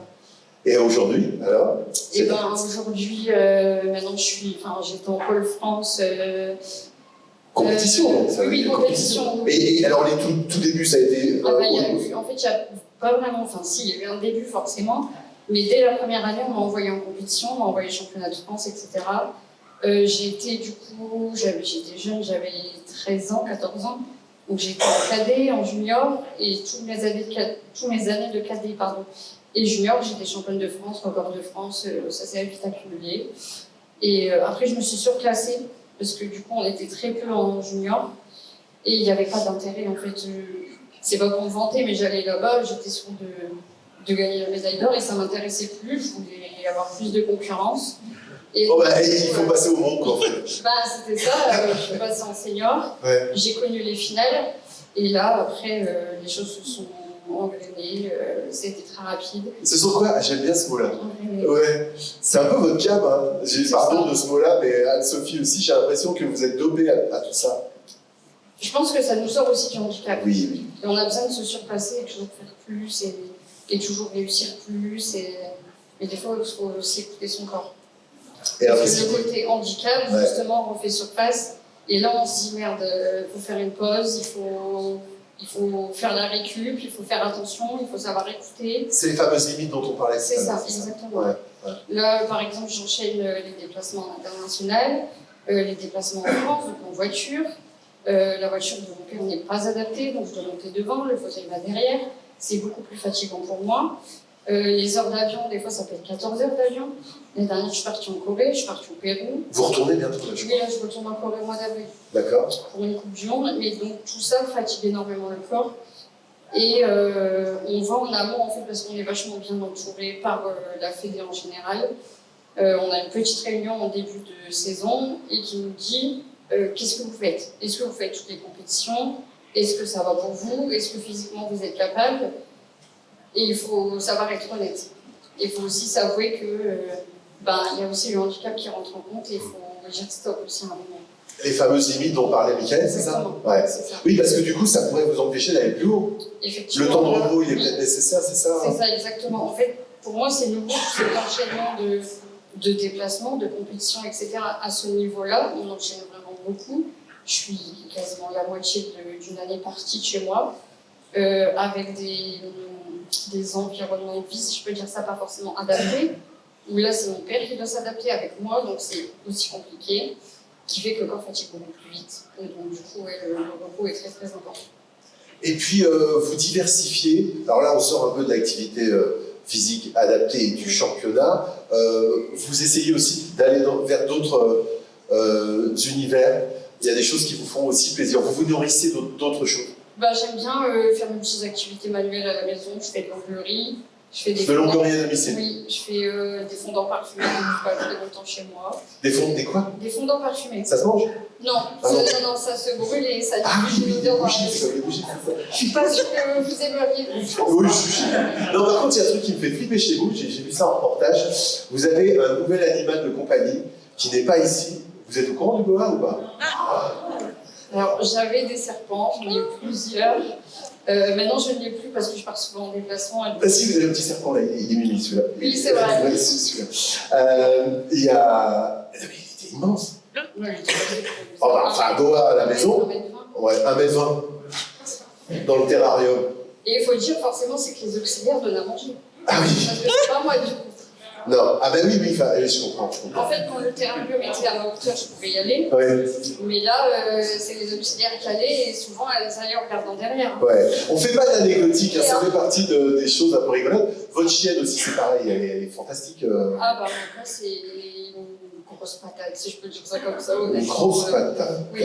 Et aujourd'hui, alors? Et aujourd'hui, maintenant j'étais en pôle France compétition, donc ça veut Oui, dire compétition. Oui. Et alors, les tout début, ça a été. Ah bah, en fait, il n'y a pas vraiment. Enfin, si, il y a eu un début forcément, mais dès la première année, on m'a envoyé en compétition, on m'a envoyé championnat de France, etc. J'ai été du coup, j'étais jeune, j'avais 13 ans, 14 ans, donc j'étais en cadet, en junior, et toutes mes années de cadet, pardon. Et junior, j'étais championne de France, record de France, ça s'est vite accumulé. Et après, je me suis surclassée, parce que du coup, on était très peu en junior, et il n'y avait pas d'intérêt, en fait. C'est pas pour me vanter, mais j'allais là-bas, j'étais sûre de gagner la médaille d'or, et ça m'intéressait plus, je voulais avoir plus de concurrence. Et Oh bah, il faut passer au monde, quoi, en fait. Bah, c'était ça, je suis passée en senior, Ouais. j'ai connu les finales, et là, après, les choses se sont engrenées, c'était très rapide. Ce sont quoi? Ah, j'aime bien ce mot-là. Engrenées. Ouais, c'est un peu votre cam, hein. C'est Pardon ça. de ce mot-là, mais Anne-Sophie aussi, j'ai l'impression que vous êtes dopée à tout ça. Je pense que ça nous sort aussi du handicap. Oui, oui. Et on a besoin de se surpasser et toujours faire plus, et toujours réussir plus, mais des fois, il faut aussi écouter son corps. Et après, Parce que le côté handicap, Ouais. justement, on fait surface, et là, on se dit, merde, il faut faire une pause, il faut faire la récup, il faut faire attention, il faut savoir écouter. c'est les fameuses limites dont on parlait. C'est tout à ça, l'heure, exactement. Ouais, ouais. Là, par exemple, j'enchaîne les déplacements internationaux, les déplacements en France, donc en voiture. La voiture de mon père n'est pas adaptée, donc je dois monter devant, le fauteuil va derrière. C'est beaucoup plus fatigant pour moi. Les heures d'avion, des fois, ça peut être 14 heures d'avion. L'année dernière, je suis partie en Corée, je suis partie au Pérou. Vous retournez bientôt là, je Oui, crois. là, je retourne en Corée au mois d'avril D'accord. pour une Coupe du Monde. Mais donc, tout ça fatigue énormément le corps. Et on va en amont, en fait, parce qu'on est vachement bien entouré par la Fédé en général. On a une petite réunion en début de saison et qui nous dit qu'est-ce que vous faites? Est-ce que vous faites toutes les compétitions? Est-ce que ça va pour vous? Est-ce que physiquement vous êtes capable? Et il faut savoir être honnête. Il faut aussi s'avouer que il y a aussi le handicap qui rentre en compte et il faut dire stop aussi à un moment. Les fameuses limites dont parlait Michael, c'est ça? Exactement. Ouais. C'est ça. Oui, parce que du coup, ça pourrait vous empêcher d'aller plus haut. Effectivement. Le temps de repos, il est oui. peut-être nécessaire, c'est ça? C'est ça, exactement. En fait, pour moi, c'est nouveau, cet enchaînement de déplacements, de compétitions, etc. À ce niveau-là, on enchaîne vraiment beaucoup. Je suis quasiment la moitié d'une année partie de chez moi, avec des environnements de vie, si je peux dire ça, pas forcément adaptés. Où là, c'est mon père qui doit s'adapter avec moi, donc c'est aussi compliqué, qui fait que le corps fatigue beaucoup plus vite. Et donc, du coup, ouais, le repos est très très important. Et puis, vous diversifiez. Alors là, on sort un peu de l'activité physique adaptée et du championnat. Vous essayez aussi d'aller vers d'autres univers. Il y a des choses qui vous font aussi plaisir. Vous vous nourrissez d'autres choses. J'aime bien faire mes petites activités manuelles à la maison. Je fais de l'onglerie. Je fais des De l'onglerie à domicile. Oui, je fais des fondants parfumés que je pas très longtemps chez moi. Des quoi? Des fondants parfumés. Ça se mange? Non, Ah non. non, ça se brûle et ça Ah oui, diffuse oui, des l'odeur. bougies, c'est comme des bougies, c'est ça. Je suis pas sûre que vous aimeriez. Oui, non, par contre, il y a un truc qui me fait flipper chez vous, j'ai vu ça en reportage. Vous avez un nouvel animal de compagnie qui n'est pas ici. Vous êtes au courant du boa ou pas? Alors, j'avais des serpents, j'en ai eu plusieurs. Maintenant, je ne l'ai plus parce que je pars souvent en déplacement. Ah si, vous avez un petit serpent là, il est mimi celui-là. Oui, c'est vrai. Ouais, c'est celui-là. Il y a. Il était immense. Ouais, Enfin, un boa à la maison. 1m20. Ouais, 1m20 dans le terrarium. Et il faut dire, forcément, c'est que les auxiliaires donnent à manger. Ah oui. Parce que c'est pas moi, du coup. Non, ah ben oui, oui, je comprends. En fait, quand le terrarium était à ma hauteur, je pouvais y aller. Ouais, Mais là, c'est les auxiliaires qui allaient et souvent, elles allaient en regardant derrière. ouais. On fait pas d'anecdotique, hein, ça fait partie des choses un peu rigolotes. Votre chienne aussi, c'est pareil, elle est fantastique. Ah, maintenant, c'est une grosse patate, si je peux dire ça comme ça. Une honnêtement. grosse patate. Oui,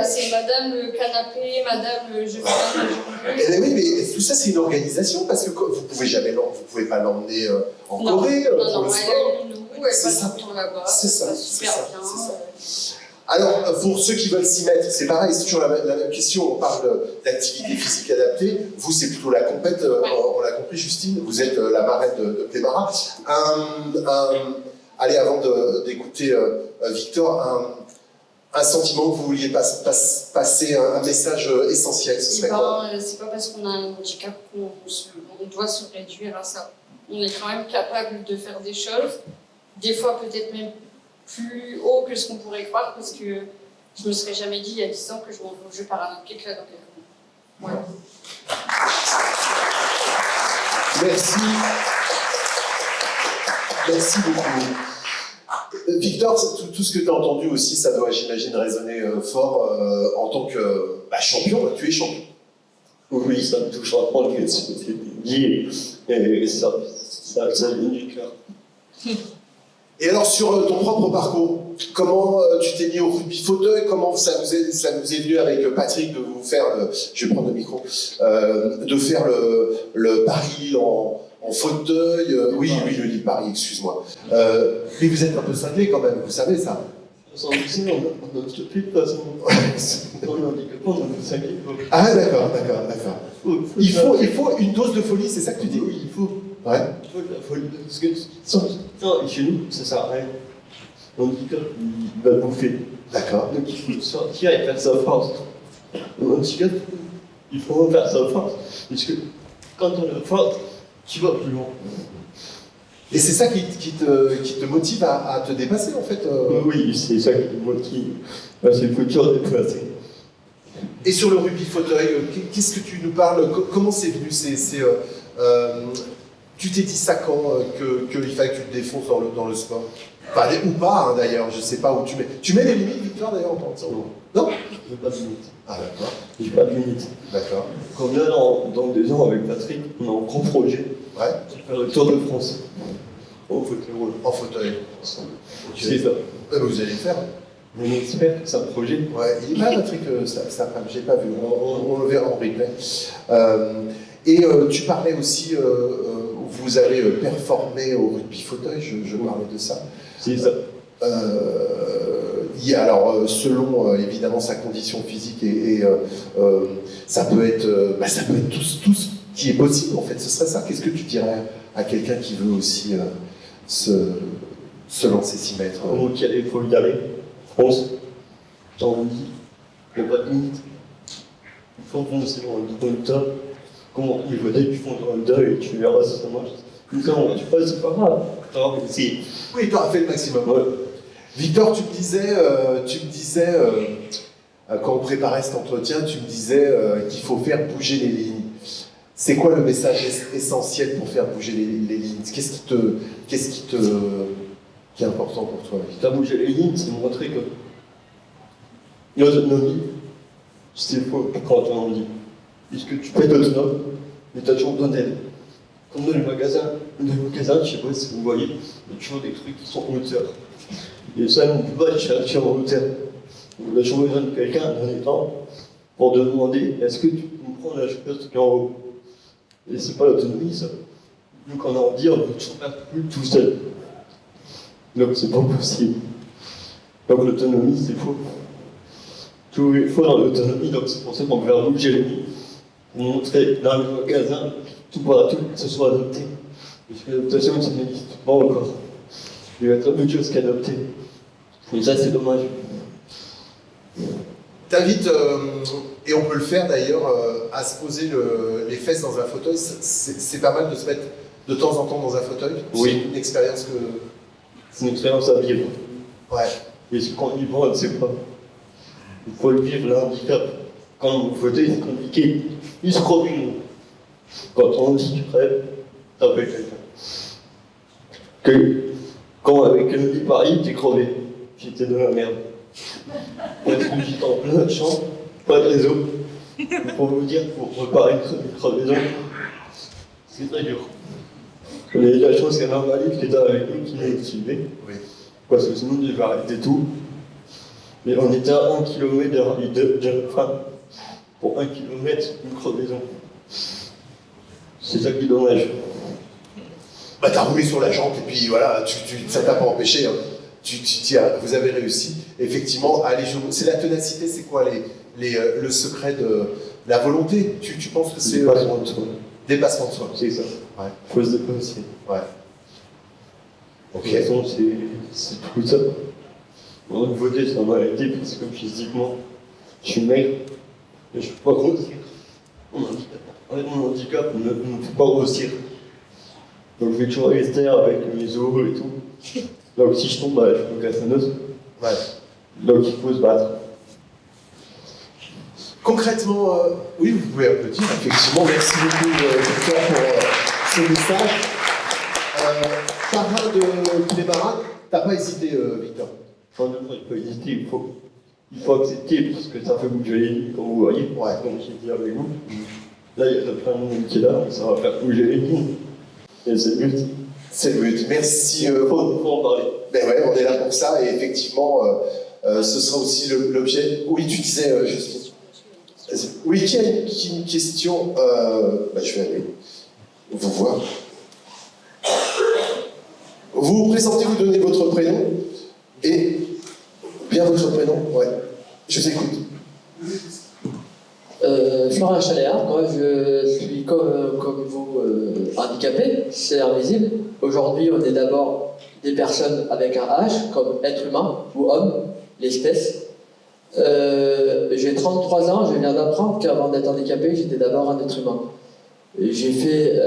c'est Madame Canapé, Madame Je viens, je Eh ben oui, mais tout ça, c'est une organisation parce que vous pouvez pas l'emmener en Non. Corée Non, pour non, le elle sport. a une nounou, elle C'est passe ça. tout le temps là-bas, C'est ça, ça se c'est super ça, bien. c'est ça. Alors, pour ceux qui veulent s'y mettre, c'est pareil, c'est toujours la même question. On parle d'activité physique adaptée. Vous, c'est plutôt la compète, on l'a compris, Justine. Vous êtes la marraine de Plémara. Allez, avant d'écouter Victor, un sentiment que vous vouliez passer, un message essentiel, ce serait quoi? C'est pas parce qu'on a un handicap qu'on doit se réduire à ça. On est quand même capable de faire des choses, des fois peut-être même plus haut que ce qu'on pourrait croire, parce que je me serais jamais dit il y a 10 ans que je m'en vais par un autre club dans quelques mois. Voilà. Merci. Merci beaucoup. Victor, tout ce que tu as entendu aussi, ça doit, j'imagine, résonner fort en tant que champion. Tu es champion. Oui, ça me touche à prendre que c'était lié, et ça vient du cœur. Et alors, sur ton propre parcours, comment tu t'es mis au rugby fauteuil? Comment ça nous est venu avec Patrick de vous faire, je vais prendre le micro, de faire le pari en fauteuil? Oui, le lit Paris, excuse-moi. Mais vous êtes un peu cinglé quand même, vous savez ça? Sans lycée, on a depuis de toute façon. On a handicapé, on a 5 époques. Ah, d'accord. Il faut une dose de folie, c'est ça que tu dis? Oui, il faut. Ouais. Il faut de la folie. Parce que et chez nous, ça sert à rien. L'handicap, il va bouffer. D'accord. Donc il faut sortir et faire sa force. L'handicap, il faut faire sa force. Parce que quand on a la force, tu vas plus loin. Et c'est ça qui te motive à te dépasser, en fait. Oui, c'est ça qui me motive. C'est le futur dépassé. Et sur le rugby fauteuil, qu'est-ce que tu nous parles? Comment c'est venu? Tu t'es dit ça quand qu'il fallait que tu te défonces dans le sport? Enfin, ou pas, hein, d'ailleurs, je sais pas où tu mets. Tu mets les limites, Victor, d'ailleurs, en tant que ça? Non? Je n'ai pas de limite. Ah, d'accord. J'ai pas de limite. D'accord. Comme là, dans 2 ans, avec Patrick, on a un gros projet. Ouais. C'est faire le Tour de France. En fauteuil roulant. En fauteuil. C'est ça. Vous allez le faire. On espère que c'est un projet. Ouais, il est là, Patrick, ça j'ai pas vu. On le verra en replay. Tu parlais aussi, vous avez performé au rugby fauteuil, je parlais de ça. C'est ça. Alors, selon évidemment sa condition physique ça peut être tout ce qui est possible en fait. Ce serait ça. Qu'est-ce que tu dirais à quelqu'un qui veut aussi se lancer 6 mètres? Donc il faut y aller. France, t'en dis, il n'y a pas de limite. Il faut foncer dans le top. Comment il faut dire, tu fonces dans le top et tu verras si ça marche. Quand tu passes, c'est pas grave. Oui, tu auras fait le maximum. Ouais. Victor, tu me disais quand on préparait cet entretien, tu me disais qu'il faut faire bouger les lignes. C'est quoi le message essentiel pour faire bouger les lignes? Qu'est-ce qui est important pour toi? Faire bouger les lignes, c'est montrer que l'autonomie, c'est faux quand on dit. Puisque tu peux être autonome, mais tu as toujours besoin d'aide. Comme dans les magasins, je sais pas si vous voyez, il y a toujours des trucs qui sont en hauteur. Et ça, on ne peut pas chercher en hauteur. On a toujours besoin de quelqu'un, d'un étant, pour demander est-ce que tu peux me prendre la chose qui est en haut? Et c'est pas l'autonomie, ça. Nous, quand on en dit, on peut toujours faire plus tout seul. Donc, c'est pas possible. Donc, l'autonomie, c'est faux. Tout est faux dans l'autonomie, donc c'est pour ça qu'on veut faire bouger les lignes. Pour montrer dans le magasin, tout partout, que ce soit adopté. Parce que l'adaptation, ça n'existe pas encore. Il va y a beaucoup de choses qu'adopter. Et ça, c'est dommage. T'invites, et on peut le faire d'ailleurs, à se poser les fesses dans un fauteuil. C'est pas mal de se mettre de temps en temps dans un fauteuil. Oui. C'est une expérience que... C'est une expérience à vivre. Ouais. Et ce qu'on y va, on ne sait pas. Il faut le vivre, le handicap. Quand vous fauteuil, c'est compliqué. Il se croit une. Quand on dit tu rêves, t'appelles quelqu'un. Quand avec le lit Paris, t'es crevé. J'étais dans la merde. Parce que j'étais en plein champ, pas de réseau. Pour vous dire, pour réparer une crevaison, c'est très dur. On a eu la chance qu'il y en a un mali qui était avec nous, qui nous suivait. Oui. Parce que sinon, on devait arrêter tout. Mais on était à 1 km de jeunes femmes. Pour 1 km, une crevaison. C'est ça qui est dommage. Bah, t'as roulé sur la jante et puis voilà, ça t'a pas empêché. Hein. Vous avez réussi. Effectivement, à aller jouer. C'est la ténacité, c'est quoi le secret de la volonté? Tu penses que c'est. Dépassement de soi. Dépassement de soi. C'est ça. Ouais. Faut se dépasser. Ouais. De Ok. toute façon, c'est tout ça. Mon nouveauté, ça m'a été parce que physiquement, je suis maigre, mais je ne peux pas grossir. Avec mon handicap, on ne peut pas grossir. Donc je vais toujours rester avec mes os et tout. Donc si je tombe, je me casse un os. Ouais. Donc il faut se battre. Concrètement, oui, vous pouvez applaudir, effectivement. Merci beaucoup, Victor, pour ce message. Sarah de Clémarat, t'as pas hésité, Victor? Enfin, non, il faut pas hésiter, il faut accepter, parce que ça fait bouger les lignes, comme vous voyez. Ouais. Comme j'ai dit avec vous. Là, il y a plein de monde qui est là, ça va faire bouger les lignes. Et c'est le but. C'est le but. Merci. Faut en parler. Ben ouais, on est là pour ça, et effectivement, ce sera aussi l'objet. Oui, tu disais, Justine. Oui, qui a une question je vais aller vous voir. Vous vous présentez, vous donnez votre prénom et bien votre prénom, ouais. Je vous écoute. Florent Chaléard, moi je suis comme vous handicapé, c'est invisible. Aujourd'hui, on est d'abord des personnes avec un H, comme être humain ou homme, l'espèce. J'ai 33 ans, je viens d'apprendre qu'avant d'être handicapé, j'étais d'abord un être humain. J'ai fait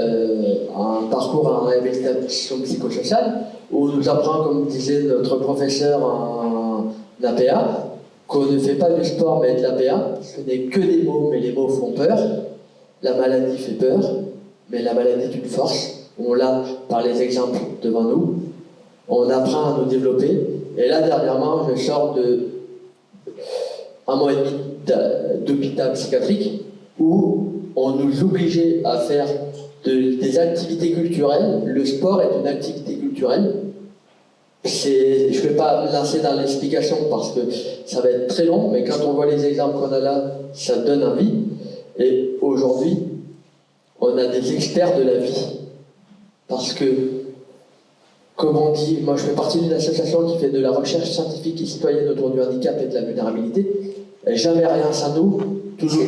un parcours en réhabilitation psychosociale où on nous apprend, comme disait notre professeur en APA, qu'on ne fait pas du sport mais de l'APA. Ce n'est que des mots, mais les mots font peur. La maladie fait peur, mais la maladie est une force. On l'a par les exemples devant nous. On apprend à nous développer. Et là, dernièrement, je sors de 1 mois et demi d'hôpital psychiatrique où on nous obligeait à faire des activités culturelles. Le sport est une activité culturelle. Je ne vais pas me lancer dans l'explication parce que ça va être très long, mais quand on voit les exemples qu'on a là, ça donne envie. Et aujourd'hui, on a des experts de la vie. Parce que, comme on dit, moi je fais partie d'une association qui fait de la recherche scientifique et citoyenne autour du handicap et de la vulnérabilité. Et jamais rien sans nous, toujours.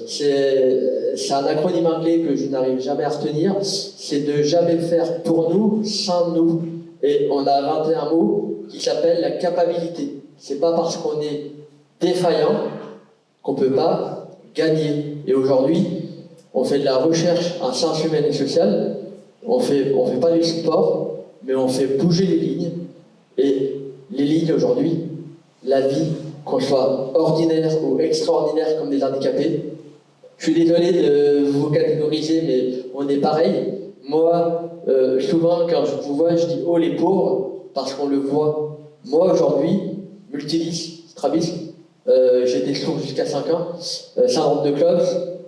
C'est un acronyme anglais que je n'arrive jamais à retenir. C'est de jamais faire pour nous sans nous. Et on a inventé un mot qui s'appelle la capacité. C'est pas parce qu'on est défaillant qu'on peut pas gagner. Et aujourd'hui, on fait de la recherche en sciences humaines et sociales. On fait pas du sport, mais on fait bouger les lignes. Et les lignes aujourd'hui, la vie, qu'on soit ordinaire ou extraordinaire comme des handicapés. Je suis désolé de vous catégoriser, mais on est pareil. Moi, souvent, quand je vous vois, je dis « oh les pauvres », parce qu'on le voit. Moi, aujourd'hui, multilis, strabisme, j'ai été sourd jusqu'à 5 ans, syndrome de Klaus,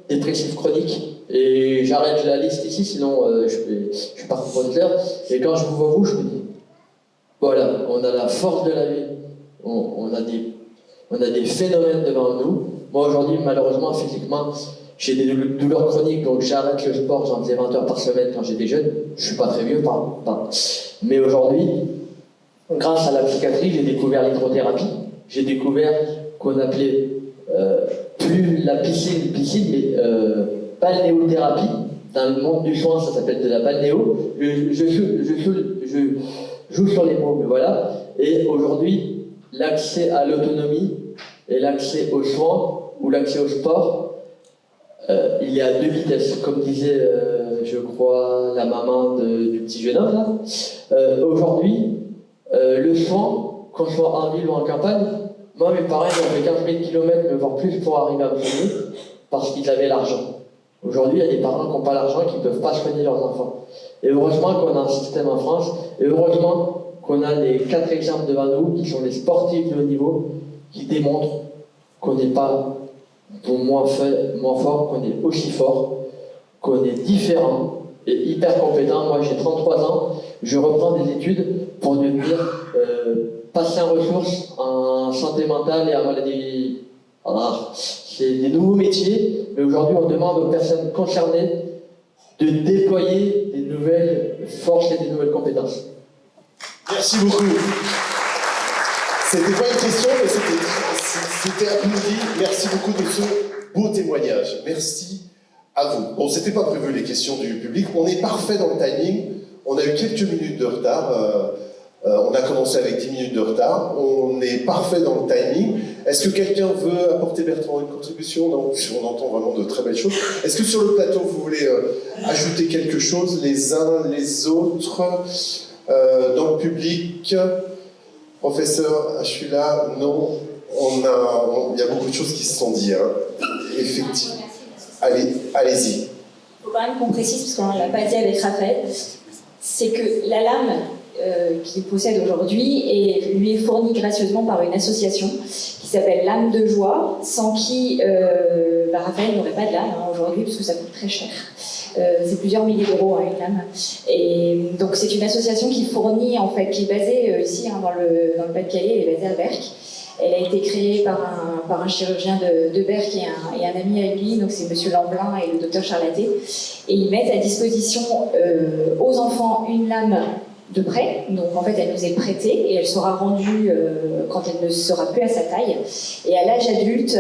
dépressif chronique, et j'arrête la liste ici, sinon je suis pas compétiteur. Et quand je vous vois vous, je me dis « voilà, on a la force de la vie, on a des phénomènes devant nous. » Moi, aujourd'hui, malheureusement, physiquement, j'ai des douleurs chroniques, donc j'arrête le sport, j'en faisais 20 heures par semaine quand j'étais jeune. Je suis pas très vieux, pardon. Mais aujourd'hui, grâce à la psychiatrie, j'ai découvert l'hydrothérapie. J'ai découvert qu'on appelait plus la piscine, mais balnéothérapie. Dans le monde du soin, ça s'appelle de la balnéo. Je joue sur les mots, mais voilà. Et aujourd'hui, l'accès à l'autonomie et l'accès aux soins ou l'accès au sport, il y a 2 vitesses, comme disait, je crois, la maman du petit jeune homme là. Aujourd'hui, le soin, qu'on soit en ville ou en campagne, moi mes parents ils ont fait 15 000 km, voire plus pour arriver à me soigner, parce qu'ils avaient l'argent. Aujourd'hui, il y a des parents qui n'ont pas l'argent, qui ne peuvent pas soigner leurs enfants. Et heureusement qu'on a un système en France, et heureusement qu'on a les 4 exemples devant nous, qui sont les sportifs de haut niveau, qui démontrent qu'on n'est pas moins fort, qu'on est aussi fort, qu'on est différent et hyper compétent. Moi j'ai 33 ans, je reprends des études pour devenir patient ressources en santé mentale et en maladie rare. C'est des nouveaux métiers, mais aujourd'hui on demande aux personnes concernées de déployer des nouvelles forces et des nouvelles compétences. Merci beaucoup. C'était pas une question, mais c'était applaudi. Merci beaucoup de ce beau témoignage. Merci à vous. Bon, c'était pas prévu les questions du public. On est parfait dans le timing. On a eu quelques minutes de retard. On a commencé avec 10 minutes de retard. On est parfait dans le timing. Est-ce que quelqu'un veut apporter, Bertrand, une contribution? Non, on entend vraiment de très belles choses. Est-ce que sur le plateau, vous voulez ajouter quelque chose, les uns, les autres, dans le public? Professeur Achula, non. il y a beaucoup de choses qui se sont dites. Hein. Effectivement. Allez-y. Il faut quand même qu'on précise, parce qu'on ne l'a pas dit avec Raphaël, c'est que la lame qu'il possède aujourd'hui lui est fournie gracieusement par une association qui s'appelle Lame de Joie, sans qui Raphaël n'aurait pas de lame aujourd'hui, parce que ça coûte très cher. C'est plusieurs milliers d'euros une lame. Et donc c'est une association qui fournit, en fait, qui est basée ici dans le Pas-de-Calais, elle est basée à Berck. Elle a été créée par un chirurgien de Berck et un ami à lui, donc c'est Monsieur Lamblin et le docteur Charlaté. Et ils mettent à disposition aux enfants une lame de prêt. Donc en fait, elle nous est prêtée et elle sera rendue quand elle ne sera plus à sa taille. Et à l'âge adulte,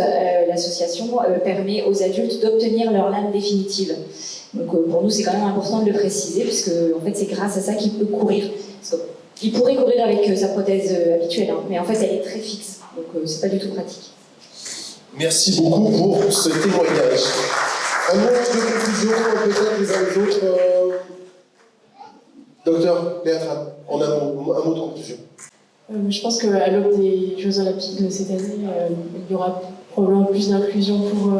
l'association permet aux adultes d'obtenir leur lame définitive. Donc pour nous, c'est quand même important de le préciser, puisque en fait, c'est grâce à ça qu'il peut courir. Il pourrait courir avec sa prothèse habituelle, hein, mais en fait, elle est très fixe. Donc c'est pas du tout pratique. Merci beaucoup pour ce témoignage. Un mot de conclusion, peut-être les uns les autres. Docteur Léa, en un mot de conclusion. Je pense qu'à l'aube des Jeux Olympiques de cette année, il y aura probablement plus d'inclusion pour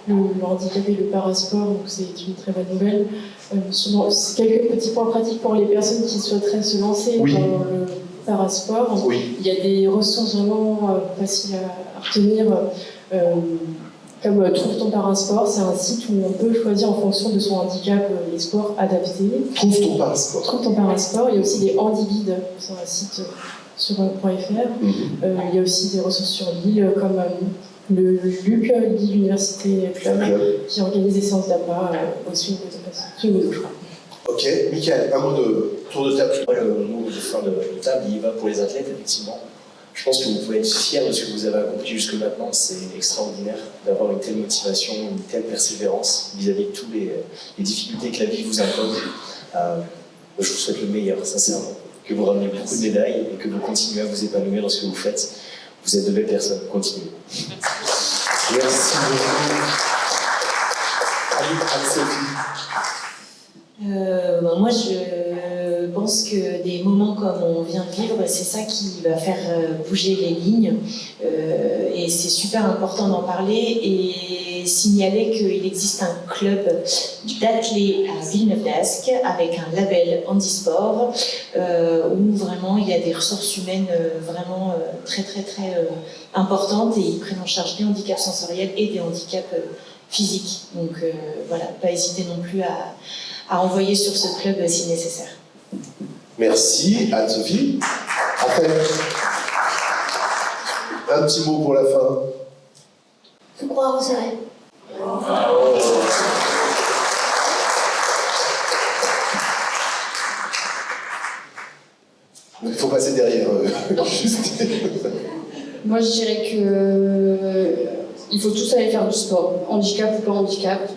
le handicap et le parasport, donc c'est une très bonne nouvelle. Quelques petits points pratiques pour les personnes qui souhaiteraient se lancer dans le parasport. Oui. Il y a des ressources vraiment faciles à retenir, comme Trouve ton parasport. C'est un site où on peut choisir en fonction de son handicap les sports adaptés. Trouve ton parasport. Trouve ton parasport. Il y a aussi des handi-guides sur un site sur .fr. Il y a aussi des ressources sur l'île comme le LUC, Lille Université Club, qui organise des séances d'appât au swing de je crois. Ok, Mickaël, un mot de tour de table. Le mot de fin de table, il va pour les athlètes, effectivement. Je pense que vous pouvez être fiers de ce que vous avez accompli jusque maintenant. C'est extraordinaire d'avoir une telle motivation, une telle persévérance vis-à-vis de toutes les difficultés que la vie vous impose. Je vous souhaite le meilleur, sincèrement. Que vous rameniez beaucoup de médailles et que vous continuez à vous épanouir dans ce que vous faites. Vous êtes de belles personnes. Continuez. Merci beaucoup. Anne-Sophie. Moi, je pense que des moments comme on vient de vivre, c'est ça qui va faire bouger les lignes. Et c'est super important d'en parler et signaler qu'il existe un club d'athlètes à Villeneuve-d'Ascq avec un label handisport où vraiment il y a des ressources humaines vraiment très importantes et ils prennent en charge des handicaps sensoriels et des handicaps physiques. Donc voilà, pas hésiter non plus à envoyer sur ce club si nécessaire. Merci, Anne-Sophie. Après, un petit mot pour la fin. Faut croire aux rêves. Il faut passer derrière. Justine. Moi, je dirais que il faut tous aller faire du sport, handicap ou pas handicap,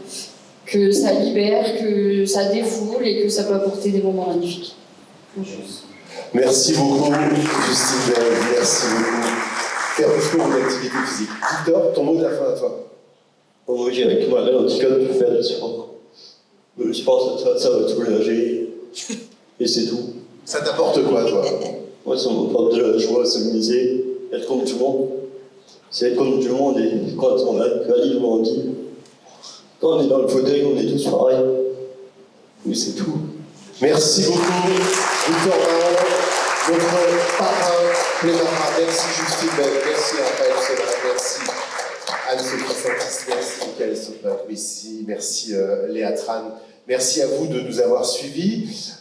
que ça libère, que ça défoule et que ça peut apporter des moments magnifiques. Merci beaucoup, Justine. Merci beaucoup. Faire du sport ou d'activité physique. Victor, ton mot de la fin à toi. Moi, je dirais que malgré l'handicap, je peux faire du sport. Le sport, ça va soulager. Et c'est tout. Ça t'apporte quoi, toi? Moi, ça m'apporte de la joie, s'amuser, être comme tout le monde. C'est être comme tout le monde et quand on a une valide ou handicap, quand on est dans le fauteuil, on est tous pareils. Mais c'est tout. Merci beaucoup, Victor Mahon, notre parrain, Clémara. Merci Justine, merci Raphaël Sola, merci Anne-Sophie Saint-Christ, merci Mickaël Sopa, merci Léa Tran. Merci à vous de nous avoir suivis.